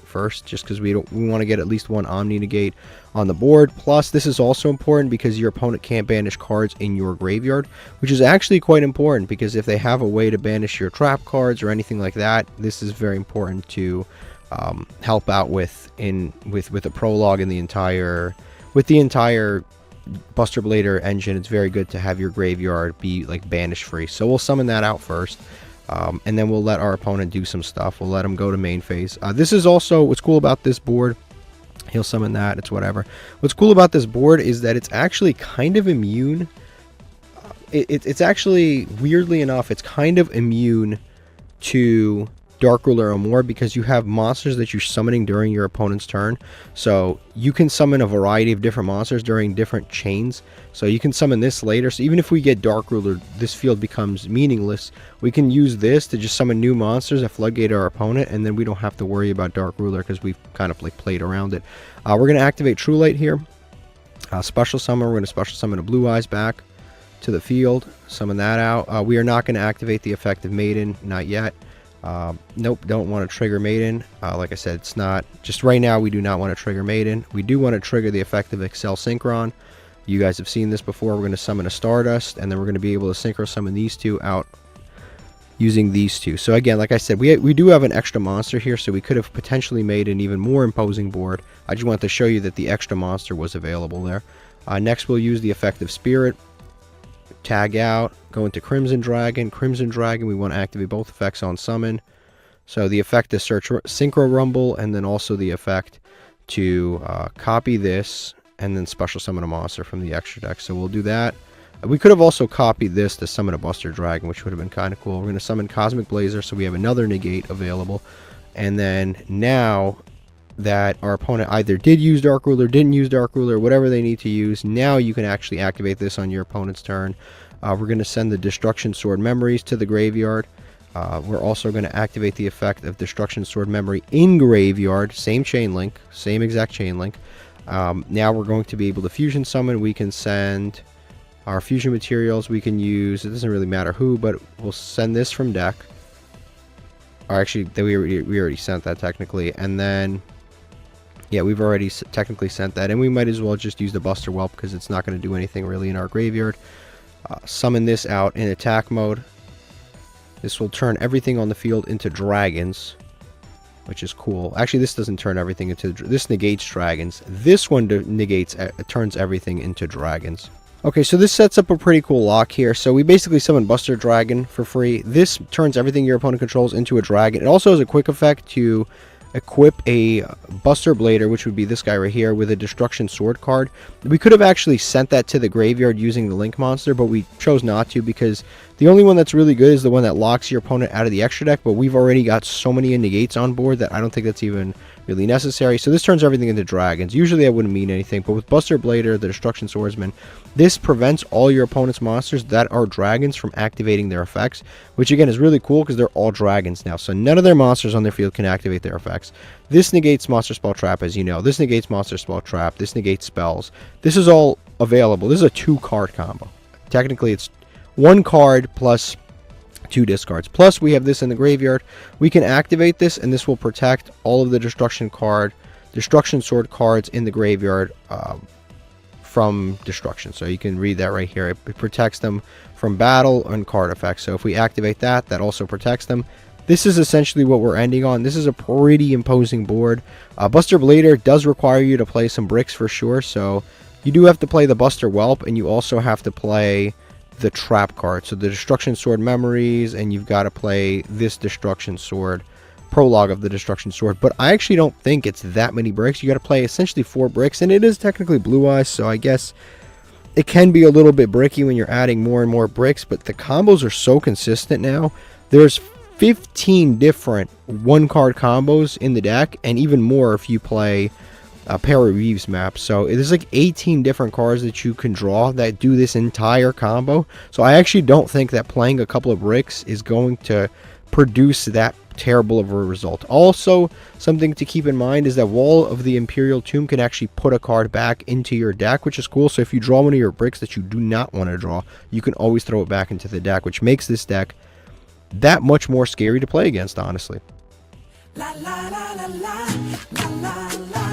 first, just because we want to get at least one Omni Negate on the board. Plus, this is also important because your opponent can't banish cards in your graveyard, which is actually quite important, because if they have a way to banish your trap cards or anything like that, this is very important to help out with the prologue and the entire Buster Blader engine. It's very good to have your graveyard be like banish free. So we'll summon that out first. And then we'll let our opponent do some stuff. We'll let him go to main phase. This is also what's cool about this board. He'll summon that. It's whatever. What's cool about this board is that it's actually kind of immune. It's actually, weirdly enough, it's kind of immune to Dark Ruler or more, because you have monsters that you're summoning during your opponent's turn. So you can summon a variety of different monsters during different chains. So you can summon this later. So even if we get Dark Ruler, this field becomes meaningless. We can use this to just summon new monsters that floodgate our opponent, and then we don't have to worry about Dark Ruler because we've kind of like played around it. We're going to activate True Light here. Special summon. We're going to special summon a Blue Eyes back to the field. Summon that out. We are not going to activate the effect of Maiden. Not yet. Nope, don't want to trigger Maiden. Like I said, it's not, just right now we do not want to trigger Maiden. We do want to trigger the effect of Excel Synchron. You guys have seen this before. We're going to summon a Stardust, and then we're going to be able to synchro summon these two out using these two. So again, like I said, we do have an extra monster here, so we could have potentially made an even more imposing board. I just wanted to show you that the extra monster was available there. Next, we'll use the Effective Spirit. Tag out, go into Crimson Dragon. Crimson Dragon, we want to activate both effects on summon. So the effect is Search Synchro Rumble, and then also the effect to copy this and then special summon a monster from the extra deck. So we'll do that. We could have also copied this to summon a Buster Dragon, which would have been kind of cool. We're going to summon Cosmic Blazer, so we have another negate available. And then now that our opponent either did use Dark Ruler, didn't use Dark Ruler, whatever they need to use, now you can actually activate this on your opponent's turn. We're going to send the Destruction Sword Memories to the graveyard. We're also going to activate the effect of Destruction Sword Memory in graveyard. Same chain link, same exact chain link. Now we're going to be able to fusion summon. We can send our fusion materials. We can use, it doesn't really matter who, but we'll send this from deck. Or actually, we already sent that technically. And then, yeah, we've already technically sent that. And we might as well just use the Buster Whelp because it's not going to do anything really in our graveyard. Summon this out in attack mode. This will turn everything on the field into dragons, which is cool. Actually, this doesn't turn everything into... This negates dragons. This one turns everything into dragons. Okay, so this sets up a pretty cool lock here. So we basically summon Buster Dragon for free. This turns everything your opponent controls into a dragon. It also has a quick effect to equip a Buster Blader, which would be this guy right here, with a Destruction Sword card. We could have actually sent that to the graveyard using the Link Monster, but we chose not to because the only one that's really good is the one that locks your opponent out of the extra deck, but we've already got so many negates on board that I don't think that's even really necessary. So this turns everything into dragons. Usually that wouldn't mean anything, but with Buster Blader, the Destruction Swordsman, this prevents all your opponent's monsters that are dragons from activating their effects, which again is really cool because they're all dragons now. So none of their monsters on their field can activate their effects. This negates Monster Spell Trap, as you know. This negates Monster Spell Trap. This negates spells. This is all available. This is a 2-card combo. Technically, it's 1 card plus 2 discards. Plus, we have this in the graveyard. We can activate this, and this will protect all of the Destruction Sword cards in the graveyard from destruction. So you can read that right here. It protects them from battle and card effects. So if we activate that, that also protects them. This is essentially what we're ending on. This is a pretty imposing board. Buster Blader does require you to play some bricks for sure. So you do have to play the Buster Whelp, and you also have to play the trap card. So the Destruction Sword Memories, and you've got to play this Destruction Sword, Prologue of the Destruction Sword. But I actually don't think it's that many bricks. You got to play essentially 4 bricks, and it is technically Blue Eyes, so I guess it can be a little bit bricky when you're adding more and more bricks, but the combos are so consistent now. There's 15 different 1-card combos in the deck, and even more if you play Para Reeves map. So there's like 18 different cards that you can draw that do this entire combo. So I actually don't think that playing a couple of bricks is going to produce that terrible of a result. Also, something to keep in mind is that Wall of the Imperial Tomb can actually put a card back into your deck, which is cool. So if you draw one of your bricks that you do not want to draw, you can always throw it back into the deck, which makes this deck that much more scary to play against, honestly. La la la la la la la la.